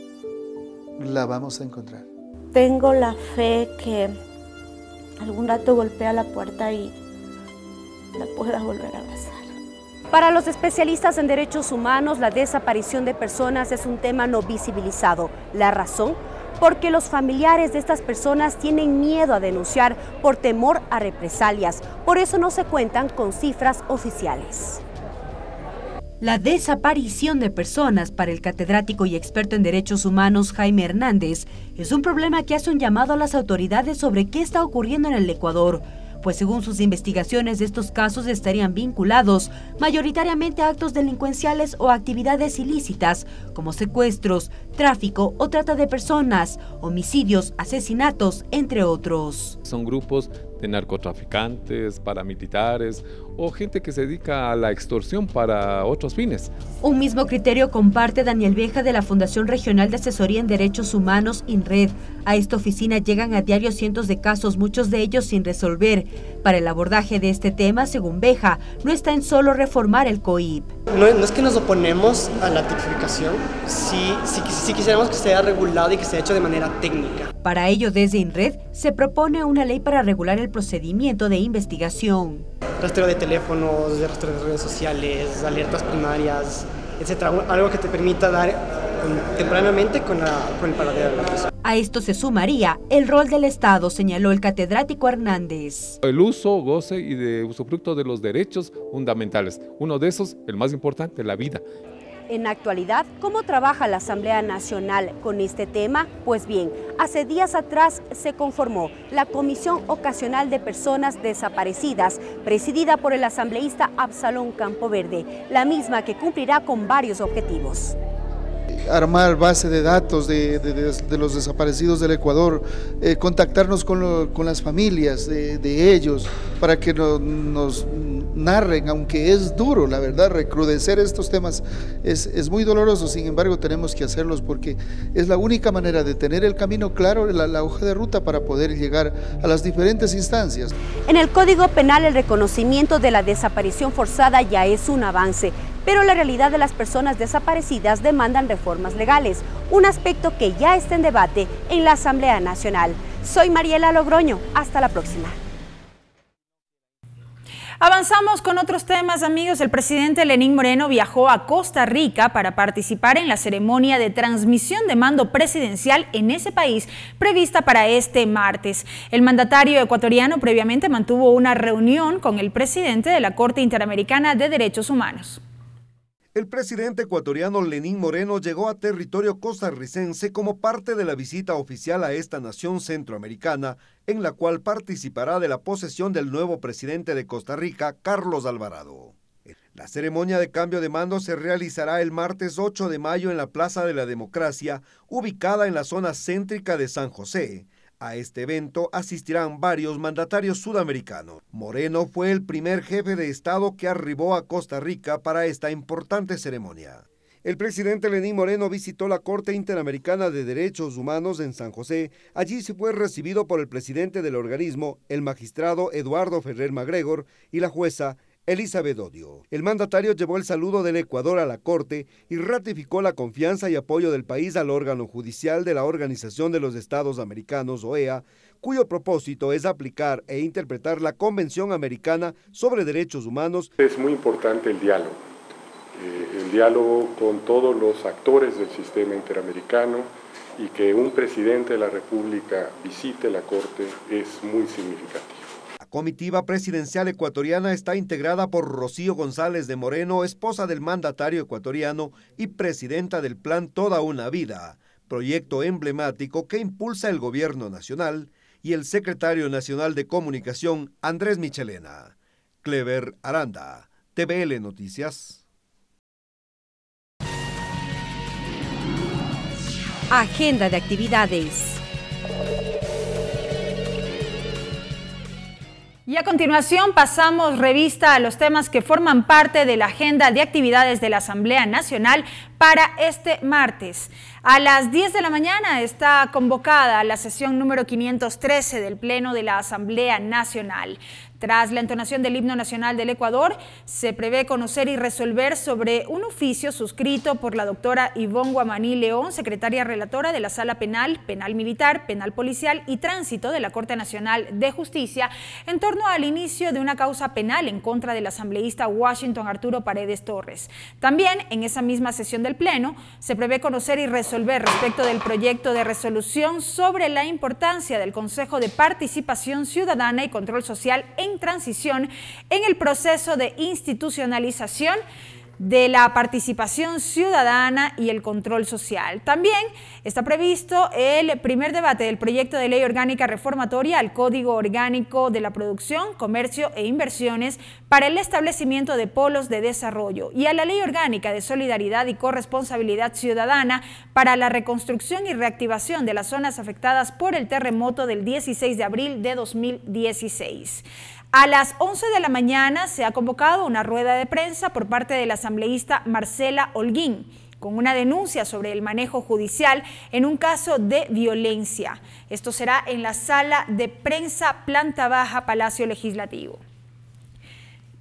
la vamos a encontrar. Tengo la fe que algún rato golpea la puerta y la pueda volver a abrazar. Para los especialistas en derechos humanos, la desaparición de personas es un tema no visibilizado. La razón, porque los familiares de estas personas tienen miedo a denunciar por temor a represalias. Por eso no se cuentan con cifras oficiales. La desaparición de personas para el catedrático y experto en derechos humanos Jaime Hernández es un problema que hace un llamado a las autoridades sobre qué está ocurriendo en el Ecuador, pues según sus investigaciones estos casos estarían vinculados mayoritariamente a actos delincuenciales o actividades ilícitas como secuestros, tráfico o trata de personas, homicidios, asesinatos, entre otros. Son grupos de narcotraficantes, paramilitares o gente que se dedica a la extorsión para otros fines. Un mismo criterio comparte Daniel Beja de la Fundación Regional de Asesoría en Derechos Humanos, INRED. A esta oficina llegan a diario cientos de casos, muchos de ellos sin resolver. Para el abordaje de este tema, según Beja, no está en solo reformar el COIP. No es que nos oponemos a la tipificación, sí quisiéramos que sea regulado y que sea hecho de manera técnica. Para ello, desde INRED se propone una ley para regular el procedimiento de investigación. Rastreo de teléfonos, rastreo de redes sociales, alertas primarias, etcétera. Algo que te permita dar tempranamente con el paradero de la persona. A esto se sumaría el rol del Estado, señaló el catedrático Hernández. El uso, goce y de usufructo de los derechos fundamentales. Uno de esos, el más importante, la vida. En la actualidad, ¿cómo trabaja la Asamblea Nacional con este tema? Pues bien, hace días atrás se conformó la Comisión Ocasional de Personas Desaparecidas, presidida por el asambleísta Absalón Campoverde, la misma que cumplirá con varios objetivos. Armar base de datos de los desaparecidos del Ecuador, contactarnos con las familias de ellos para que nos narren, aunque es duro, la verdad, recrudecer estos temas es muy doloroso, sin embargo tenemos que hacerlos porque es la única manera de tener el camino claro, la hoja de ruta para poder llegar a las diferentes instancias. En el Código Penal el reconocimiento de la desaparición forzada ya es un avance, pero la realidad de las personas desaparecidas demandan reformas legales, un aspecto que ya está en debate en la Asamblea Nacional. Soy Mariela Logroño, hasta la próxima. Avanzamos con otros temas, amigos. El presidente Lenín Moreno viajó a Costa Rica para participar en la ceremonia de transmisión de mando presidencial en ese país prevista para este martes. El mandatario ecuatoriano previamente mantuvo una reunión con el presidente de la Corte Interamericana de Derechos Humanos. El presidente ecuatoriano Lenín Moreno llegó a territorio costarricense como parte de la visita oficial a esta nación centroamericana, en la cual participará de la posesión del nuevo presidente de Costa Rica, Carlos Alvarado. La ceremonia de cambio de mando se realizará el martes 8 de mayo en la Plaza de la Democracia, ubicada en la zona céntrica de San José. A este evento asistirán varios mandatarios sudamericanos. Moreno fue el primer jefe de Estado que arribó a Costa Rica para esta importante ceremonia. El presidente Lenín Moreno visitó la Corte Interamericana de Derechos Humanos en San José. Allí se fue recibido por el presidente del organismo, el magistrado Eduardo Ferrer Magregor, y la jueza Elizabeth Odio. El mandatario llevó el saludo del Ecuador a la Corte y ratificó la confianza y apoyo del país al órgano judicial de la Organización de los Estados Americanos, OEA, cuyo propósito es aplicar e interpretar la Convención Americana sobre Derechos Humanos. Es muy importante el diálogo con todos los actores del sistema interamericano, y que un presidente de la República visite la Corte es muy significativo. La comitiva presidencial ecuatoriana está integrada por Rocío González de Moreno, esposa del mandatario ecuatoriano y presidenta del Plan Toda una Vida, proyecto emblemático que impulsa el gobierno nacional, y el secretario nacional de Comunicación, Andrés Michelena. Clever Aranda, TVL Noticias. Agenda de actividades. Y a continuación pasamos revista a los temas que forman parte de la agenda de actividades de la Asamblea Nacional para este martes. A las 10 de la mañana está convocada la sesión número 513 del Pleno de la Asamblea Nacional. Tras la entonación del himno nacional del Ecuador, se prevé conocer y resolver sobre un oficio suscrito por la doctora Ivonne Guamaní León, secretaria relatora de la Sala Penal, Penal Militar, Penal Policial y Tránsito de la Corte Nacional de Justicia, en torno al inicio de una causa penal en contra del asambleísta Washington Arturo Paredes Torres. También, en esa misma sesión del Pleno, se prevé conocer y resolver respecto del proyecto de resolución sobre la importancia del Consejo de Participación Ciudadana y Control Social en transición en el proceso de institucionalización de la participación ciudadana y el control social. También está previsto el primer debate del proyecto de ley orgánica reformatoria al Código Orgánico de la Producción, Comercio e Inversiones para el establecimiento de polos de desarrollo y a la Ley Orgánica de Solidaridad y Corresponsabilidad Ciudadana para la reconstrucción y reactivación de las zonas afectadas por el terremoto del 16 de abril de 2016. A las 11 de la mañana se ha convocado una rueda de prensa por parte de la asambleísta Marcela Holguín, con una denuncia sobre el manejo judicial en un caso de violencia. Esto será en la sala de prensa planta baja, Palacio Legislativo.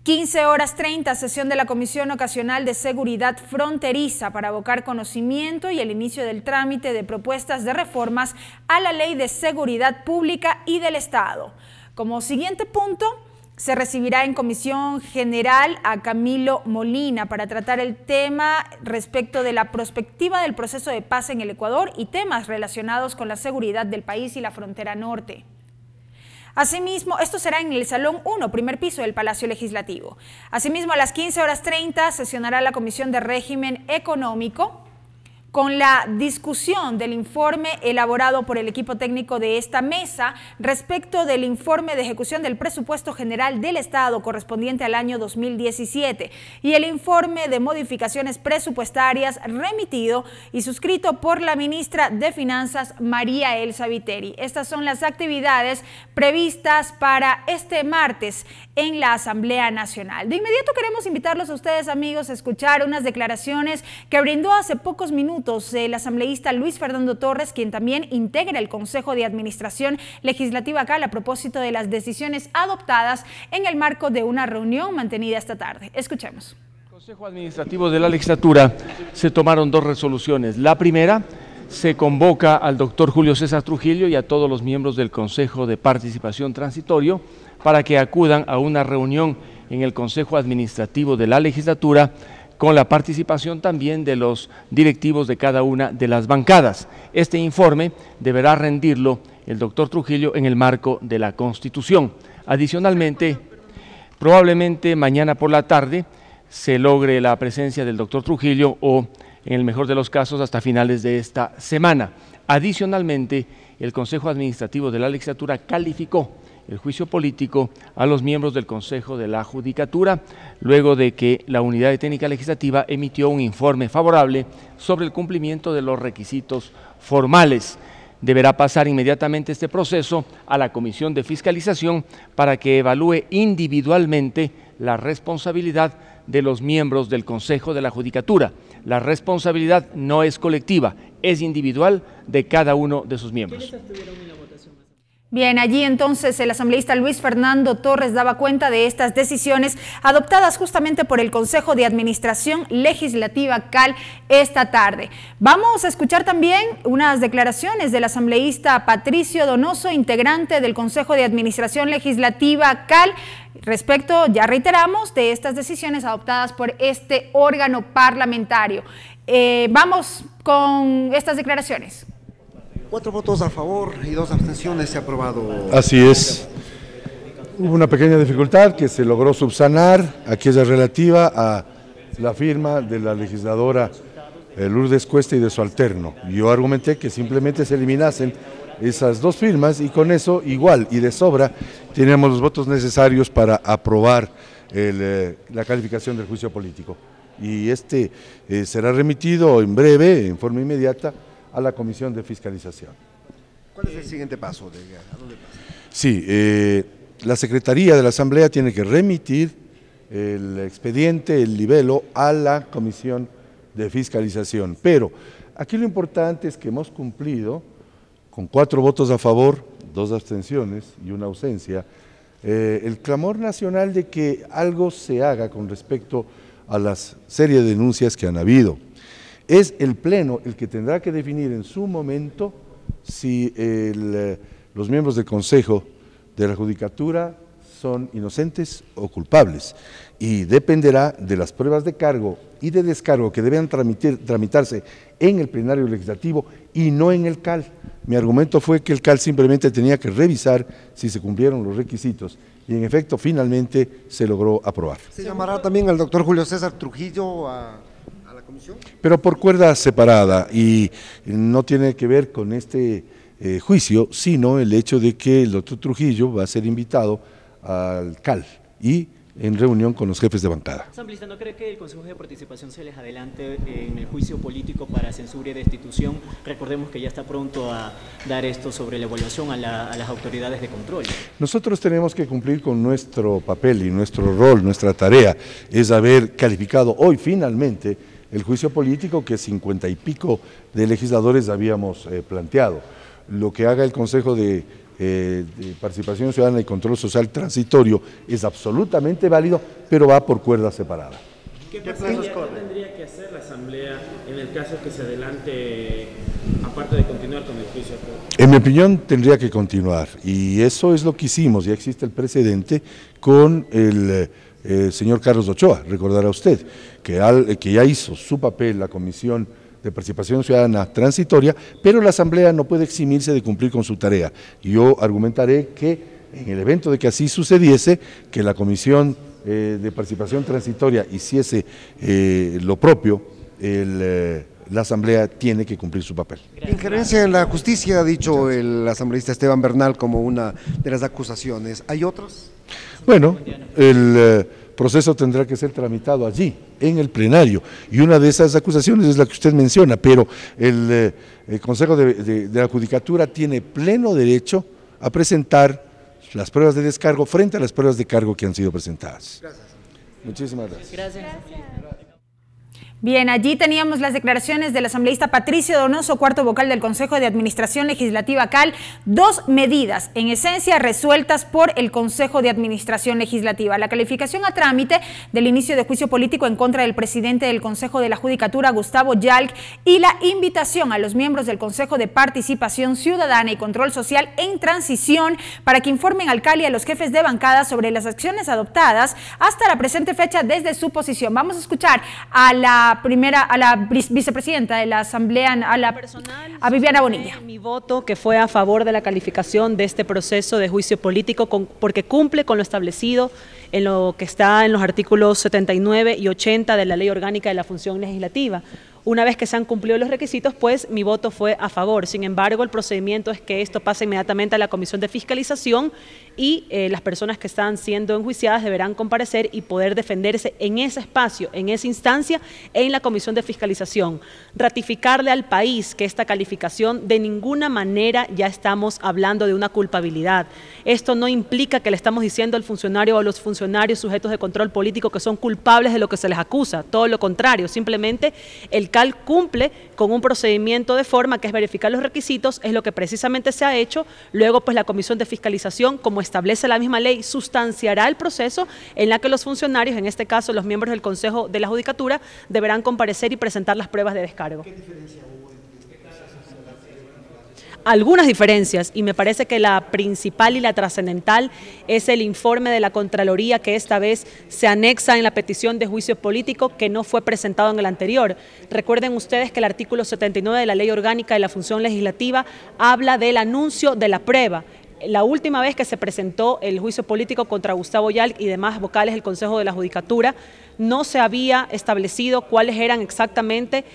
15:30, sesión de la Comisión Ocasional de Seguridad Fronteriza para abocar conocimiento y el inicio del trámite de propuestas de reformas a la Ley de Seguridad Pública y del Estado. Como siguiente punto, se recibirá en Comisión General a Camilo Molina para tratar el tema respecto de la perspectiva del proceso de paz en el Ecuador y temas relacionados con la seguridad del país y la frontera norte. Asimismo, esto será en el Salón 1, primer piso del Palacio Legislativo. Asimismo, a las 15:30 sesionará la Comisión de Régimen Económico con la discusión del informe elaborado por el equipo técnico de esta mesa respecto del informe de ejecución del presupuesto general del Estado correspondiente al año 2017 y el informe de modificaciones presupuestarias remitido y suscrito por la ministra de Finanzas, María Elsa Viteri. Estas son las actividades previstas para este martes en la Asamblea Nacional. De inmediato queremos invitarlos a ustedes, amigos, a escuchar unas declaraciones que brindó hace pocos minutos el asambleísta Luis Fernando Torres, quien también integra el Consejo de Administración Legislativa CAL a propósito de las decisiones adoptadas en el marco de una reunión mantenida esta tarde. Escuchemos. En el Consejo Administrativo de la Legislatura se tomaron dos resoluciones. La primera, se convoca al doctor Julio César Trujillo y a todos los miembros del Consejo de Participación Transitorio para que acudan a una reunión en el Consejo Administrativo de la Legislatura con la participación también de los directivos de cada una de las bancadas. Este informe deberá rendirlo el doctor Trujillo en el marco de la Constitución. Adicionalmente, probablemente mañana por la tarde se logre la presencia del doctor Trujillo o, en el mejor de los casos, hasta finales de esta semana. Adicionalmente, el Consejo Administrativo de la Legislatura calificó el juicio político a los miembros del Consejo de la Judicatura, luego de que la Unidad de Técnica Legislativa emitió un informe favorable sobre el cumplimiento de los requisitos formales. Deberá pasar inmediatamente este proceso a la Comisión de Fiscalización para que evalúe individualmente la responsabilidad de los miembros del Consejo de la Judicatura. La responsabilidad no es colectiva, es individual de cada uno de sus miembros. Bien, allí entonces el asambleísta Luis Fernando Torres daba cuenta de estas decisiones adoptadas justamente por el Consejo de Administración Legislativa CAL esta tarde. Vamos a escuchar también unas declaraciones del asambleísta Patricio Donoso, integrante del Consejo de Administración Legislativa CAL, respecto, ya reiteramos, de estas decisiones adoptadas por este órgano parlamentario. Vamos con estas declaraciones. 4 votos a favor y 2 abstenciones, se ha aprobado. Así es. Hubo una pequeña dificultad que se logró subsanar, aquella relativa a la firma de la legisladora Lourdes Cuesta y de su alterno. Yo argumenté que simplemente se eliminasen esas 2 firmas y con eso igual y de sobra teníamos los votos necesarios para aprobar la calificación del juicio político. Y será remitido en breve, en forma inmediata, a la Comisión de Fiscalización. ¿Cuál es el siguiente paso? ¿A dónde pasa? Sí, la Secretaría de la Asamblea tiene que remitir el expediente, el libelo, a la Comisión de Fiscalización. Pero aquí lo importante es que hemos cumplido con 4 votos a favor, 2 abstenciones y 1 ausencia, el clamor nacional de que algo se haga con respecto a las serie de denuncias que han habido. Es el Pleno el que tendrá que definir en su momento si los miembros del Consejo de la Judicatura son inocentes o culpables, y dependerá de las pruebas de cargo y de descargo que deben tramitarse en el plenario legislativo y no en el CAL. Mi argumento fue que el CAL simplemente tenía que revisar si se cumplieron los requisitos, y en efecto finalmente se logró aprobar. ¿Se llamará también al doctor Julio César Trujillo a la comisión? Pero por cuerda separada, y no tiene que ver con este juicio, sino el hecho de que el doctor Trujillo va a ser invitado al CAL y en reunión con los jefes de bancada. Asambleísta, ¿no cree que el Consejo de Participación se les adelante en el juicio político para censura y destitución? Recordemos que ya está pronto a dar esto sobre la evaluación a las autoridades de control. Nosotros tenemos que cumplir con nuestro papel y nuestro rol, nuestra tarea es haber calificado hoy finalmente el juicio político que 50 y pico de legisladores habíamos planteado. Lo que haga el Consejo de Participación Ciudadana y Control Social Transitorio es absolutamente válido, pero va por cuerda separada. ¿Qué tendría que hacer la Asamblea en el caso que se adelante, aparte de continuar con el juicio? En mi opinión tendría que continuar, y eso es lo que hicimos. Ya existe el precedente con el señor Carlos Ochoa, recordará usted, que ya hizo su papel la Comisión de Participación Ciudadana Transitoria, pero la Asamblea no puede eximirse de cumplir con su tarea. Yo argumentaré que en el evento de que así sucediese, que la Comisión de Participación Transitoria hiciese lo propio, la Asamblea tiene que cumplir su papel. Injerencia en la justicia, ha dicho el asambleísta Esteban Bernal como una de las acusaciones. ¿Hay otras? Bueno, el proceso tendrá que ser tramitado allí, en el plenario, y una de esas acusaciones es la que usted menciona, pero el Consejo de la Judicatura tiene pleno derecho a presentar las pruebas de descargo frente a las pruebas de cargo que han sido presentadas. Gracias. Muchísimas gracias. Gracias. Bien, allí teníamos las declaraciones del asambleísta Patricio Donoso, cuarto vocal del Consejo de Administración Legislativa CAL, 2 medidas, en esencia, resueltas por el Consejo de Administración Legislativa. La calificación a trámite del inicio de juicio político en contra del presidente del Consejo de la Judicatura, Gustavo Yalc, y la invitación a los miembros del Consejo de Participación Ciudadana y Control Social en transición para que informen al CAL y a los jefes de bancada sobre las acciones adoptadas hasta la presente fecha desde su posición. Vamos a escuchar a la vicepresidenta de la Asamblea, a Viviana Bonilla. Mi voto que fue a favor de la calificación de este proceso de juicio político porque cumple con lo establecido en lo que está en los artículos 79 y 80 de la Ley Orgánica de la Función Legislativa. Una vez que se han cumplido los requisitos, pues mi voto fue a favor. Sin embargo, el procedimiento es que esto pase inmediatamente a la Comisión de Fiscalización y las personas que están siendo enjuiciadas deberán comparecer y poder defenderse en ese espacio, en esa instancia, en la Comisión de Fiscalización. Ratificarle al país que esta calificación de ninguna manera ya estamos hablando de una culpabilidad. Esto no implica que le estamos diciendo al funcionario o a los funcionarios sujetos de control político que son culpables de lo que se les acusa. Todo lo contrario, simplemente el CAL cumple con un procedimiento de forma que es verificar los requisitos, es lo que precisamente se ha hecho. Luego, pues la Comisión de Fiscalización, como establece la misma ley, sustanciará el proceso en la que los funcionarios, en este caso los miembros del Consejo de la Judicatura, deberán comparecer y presentar las pruebas de descargo. ¿Qué diferencia hubo? Algunas diferencias, y me parece que la principal y la trascendental es el informe de la Contraloría que esta vez se anexa en la petición de juicio político que no fue presentado en el anterior. Recuerden ustedes que el artículo 79 de la Ley Orgánica de la Función Legislativa habla del anuncio de la prueba. La última vez que se presentó el juicio político contra Gustavo Yalc y demás vocales del Consejo de la Judicatura, no se había establecido cuáles eran exactamente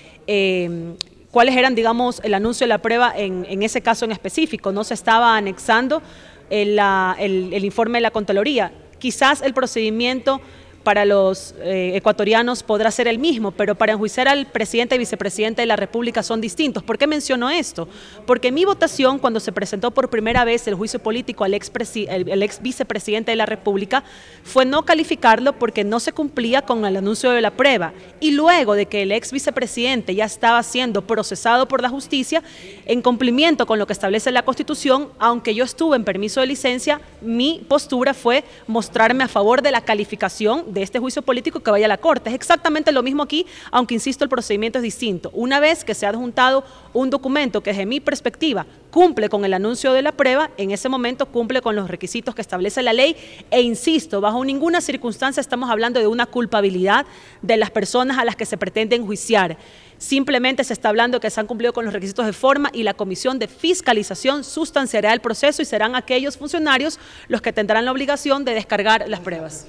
digamos, el anuncio de la prueba en ese caso en específico. No se estaba anexando el informe de la Contraloría. Quizás el procedimiento para los ecuatorianos podrá ser el mismo, pero para enjuiciar al presidente y vicepresidente de la República son distintos. ¿Por qué menciono esto? Porque mi votación, cuando se presentó por primera vez el juicio político al ex vicepresidente de la República, fue no calificarlo porque no se cumplía con el anuncio de la prueba. Y luego de que el ex vicepresidente ya estaba siendo procesado por la justicia, en cumplimiento con lo que establece la Constitución, aunque yo estuve en permiso de licencia, mi postura fue mostrarme a favor de la calificación de este juicio político que vaya a la Corte. Es exactamente lo mismo aquí, aunque insisto, el procedimiento es distinto. Una vez que se ha adjuntado un documento que desde mi perspectiva cumple con el anuncio de la prueba, en ese momento cumple con los requisitos que establece la ley e insisto, bajo ninguna circunstancia estamos hablando de una culpabilidad de las personas a las que se pretende enjuiciar. Simplemente se está hablando que se han cumplido con los requisitos de forma y la Comisión de Fiscalización sustanciará el proceso y serán aquellos funcionarios los que tendrán la obligación de descargar las pruebas.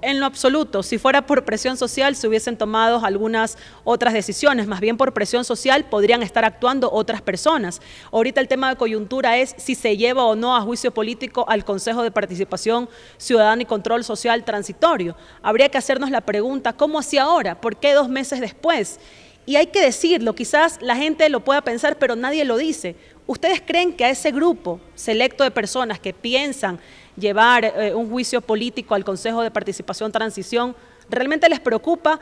En lo absoluto, si fuera por presión social se hubiesen tomado algunas otras decisiones, más bien por presión social podrían estar actuando otras personas. Ahorita el tema de coyuntura es si se lleva o no a juicio político al Consejo de Participación Ciudadana y Control Social transitorio. Habría que hacernos la pregunta, ¿cómo así ahora? ¿Por qué 2 meses después? Y hay que decirlo, quizás la gente lo pueda pensar, pero nadie lo dice. ¿Ustedes creen que a ese grupo selecto de personas que piensan llevar un juicio político al Consejo de Participación Transición, realmente les preocupa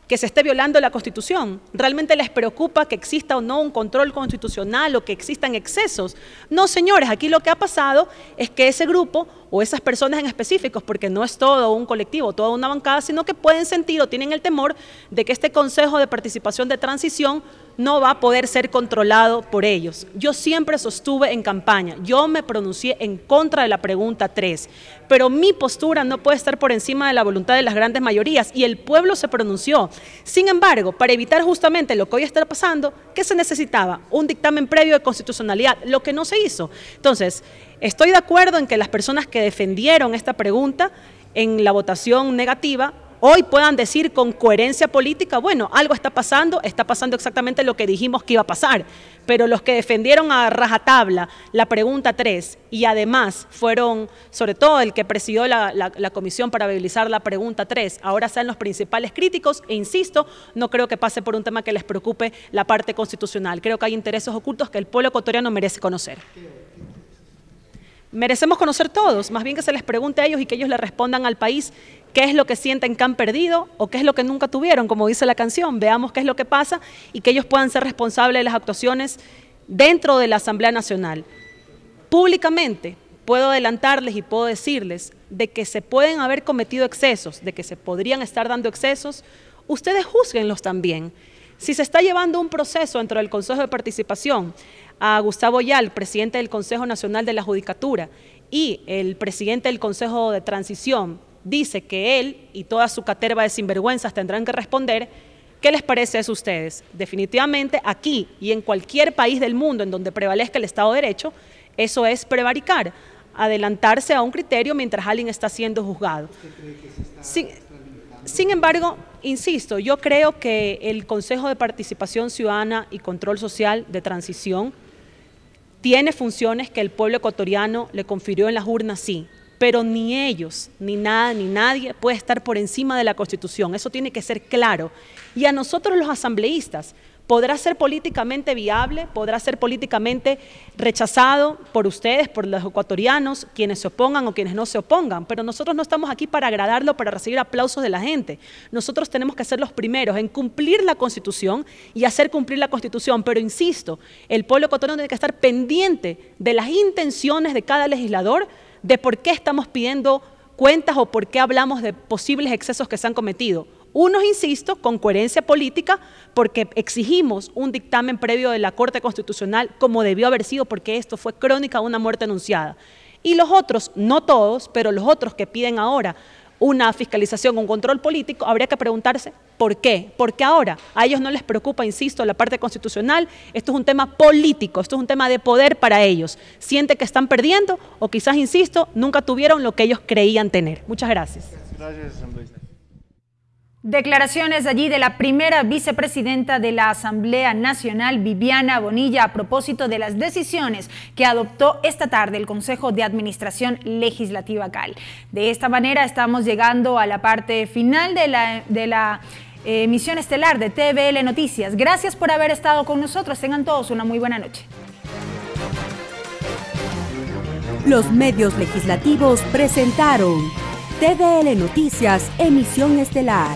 que se esté violando la Constitución? ¿Realmente les preocupa que exista o no un control constitucional o que existan excesos? No, señores, aquí lo que ha pasado es que ese grupo o esas personas en específicos, porque no es todo un colectivo, toda una bancada, sino que pueden sentir o tienen el temor de que este Consejo de Participación de Transición no va a poder ser controlado por ellos. Yo siempre sostuve en campaña, yo me pronuncié en contra de la pregunta 3, pero mi postura no puede estar por encima de la voluntad de las grandes mayorías y el pueblo se pronunció. Sin embargo, para evitar justamente lo que hoy está pasando, ¿qué se necesitaba? Un dictamen previo de constitucionalidad, lo que no se hizo. Entonces, estoy de acuerdo en que las personas que defendieron esta pregunta en la votación negativa hoy puedan decir con coherencia política, bueno, algo está pasando exactamente lo que dijimos que iba a pasar, pero los que defendieron a rajatabla la pregunta 3 y además fueron, sobre todo el que presidió la comisión para viabilizar la pregunta 3, ahora sean los principales críticos e insisto, no creo que pase por un tema que les preocupe la parte constitucional, creo que hay intereses ocultos que el pueblo ecuatoriano merece conocer. Merecemos conocer todos, más bien que se les pregunte a ellos y que ellos le respondan al país qué es lo que sienten que han perdido o qué es lo que nunca tuvieron, como dice la canción. Veamos qué es lo que pasa y que ellos puedan ser responsables de las actuaciones dentro de la Asamblea Nacional. Públicamente puedo adelantarles y puedo decirles de que se pueden haber cometido excesos, de que se podrían estar dando excesos, ustedes júzguenlos también. Si se está llevando un proceso dentro del Consejo de Participación a Gustavo Yal, presidente del Consejo Nacional de la Judicatura, y el presidente del Consejo de Transición dice que él y toda su caterva de sinvergüenzas tendrán que responder, ¿qué les parece eso a ustedes? Definitivamente aquí y en cualquier país del mundo en donde prevalezca el Estado de Derecho, eso es prevaricar, adelantarse a un criterio mientras alguien está siendo juzgado. Sin embargo, insisto, yo creo que el Consejo de Participación Ciudadana y Control Social de Transición tiene funciones que el pueblo ecuatoriano le confirió en las urnas, sí, pero ni ellos, ni nada, ni nadie puede estar por encima de la Constitución, eso tiene que ser claro. Y a nosotros los asambleístas, podrá ser políticamente viable, podrá ser políticamente rechazado por ustedes, por los ecuatorianos, quienes se opongan o quienes no se opongan, pero nosotros no estamos aquí para agradarlo, para recibir aplausos de la gente. Nosotros tenemos que ser los primeros en cumplir la Constitución y hacer cumplir la Constitución, pero insisto, el pueblo ecuatoriano tiene que estar pendiente de las intenciones de cada legislador, de por qué estamos pidiendo cuentas o por qué hablamos de posibles excesos que se han cometido. Unos, insisto, con coherencia política, porque exigimos un dictamen previo de la Corte Constitucional como debió haber sido, porque esto fue crónica de una muerte anunciada. Y los otros, no todos, pero los otros que piden ahora una fiscalización, un control político, habría que preguntarse ¿por qué? Porque ahora a ellos no les preocupa, insisto, la parte constitucional, esto es un tema político, esto es un tema de poder para ellos. Sienten que están perdiendo o quizás, insisto, nunca tuvieron lo que ellos creían tener. Muchas gracias. Gracias, asambleísta. Declaraciones allí de la primera vicepresidenta de la Asamblea Nacional, Viviana Bonilla, a propósito de las decisiones que adoptó esta tarde el Consejo de Administración Legislativa CAL. De esta manera estamos llegando a la parte final de la emisión estelar de TVL Noticias. Gracias por haber estado con nosotros. Tengan todos una muy buena noche. Los medios legislativos presentaron TVL Noticias, emisión estelar.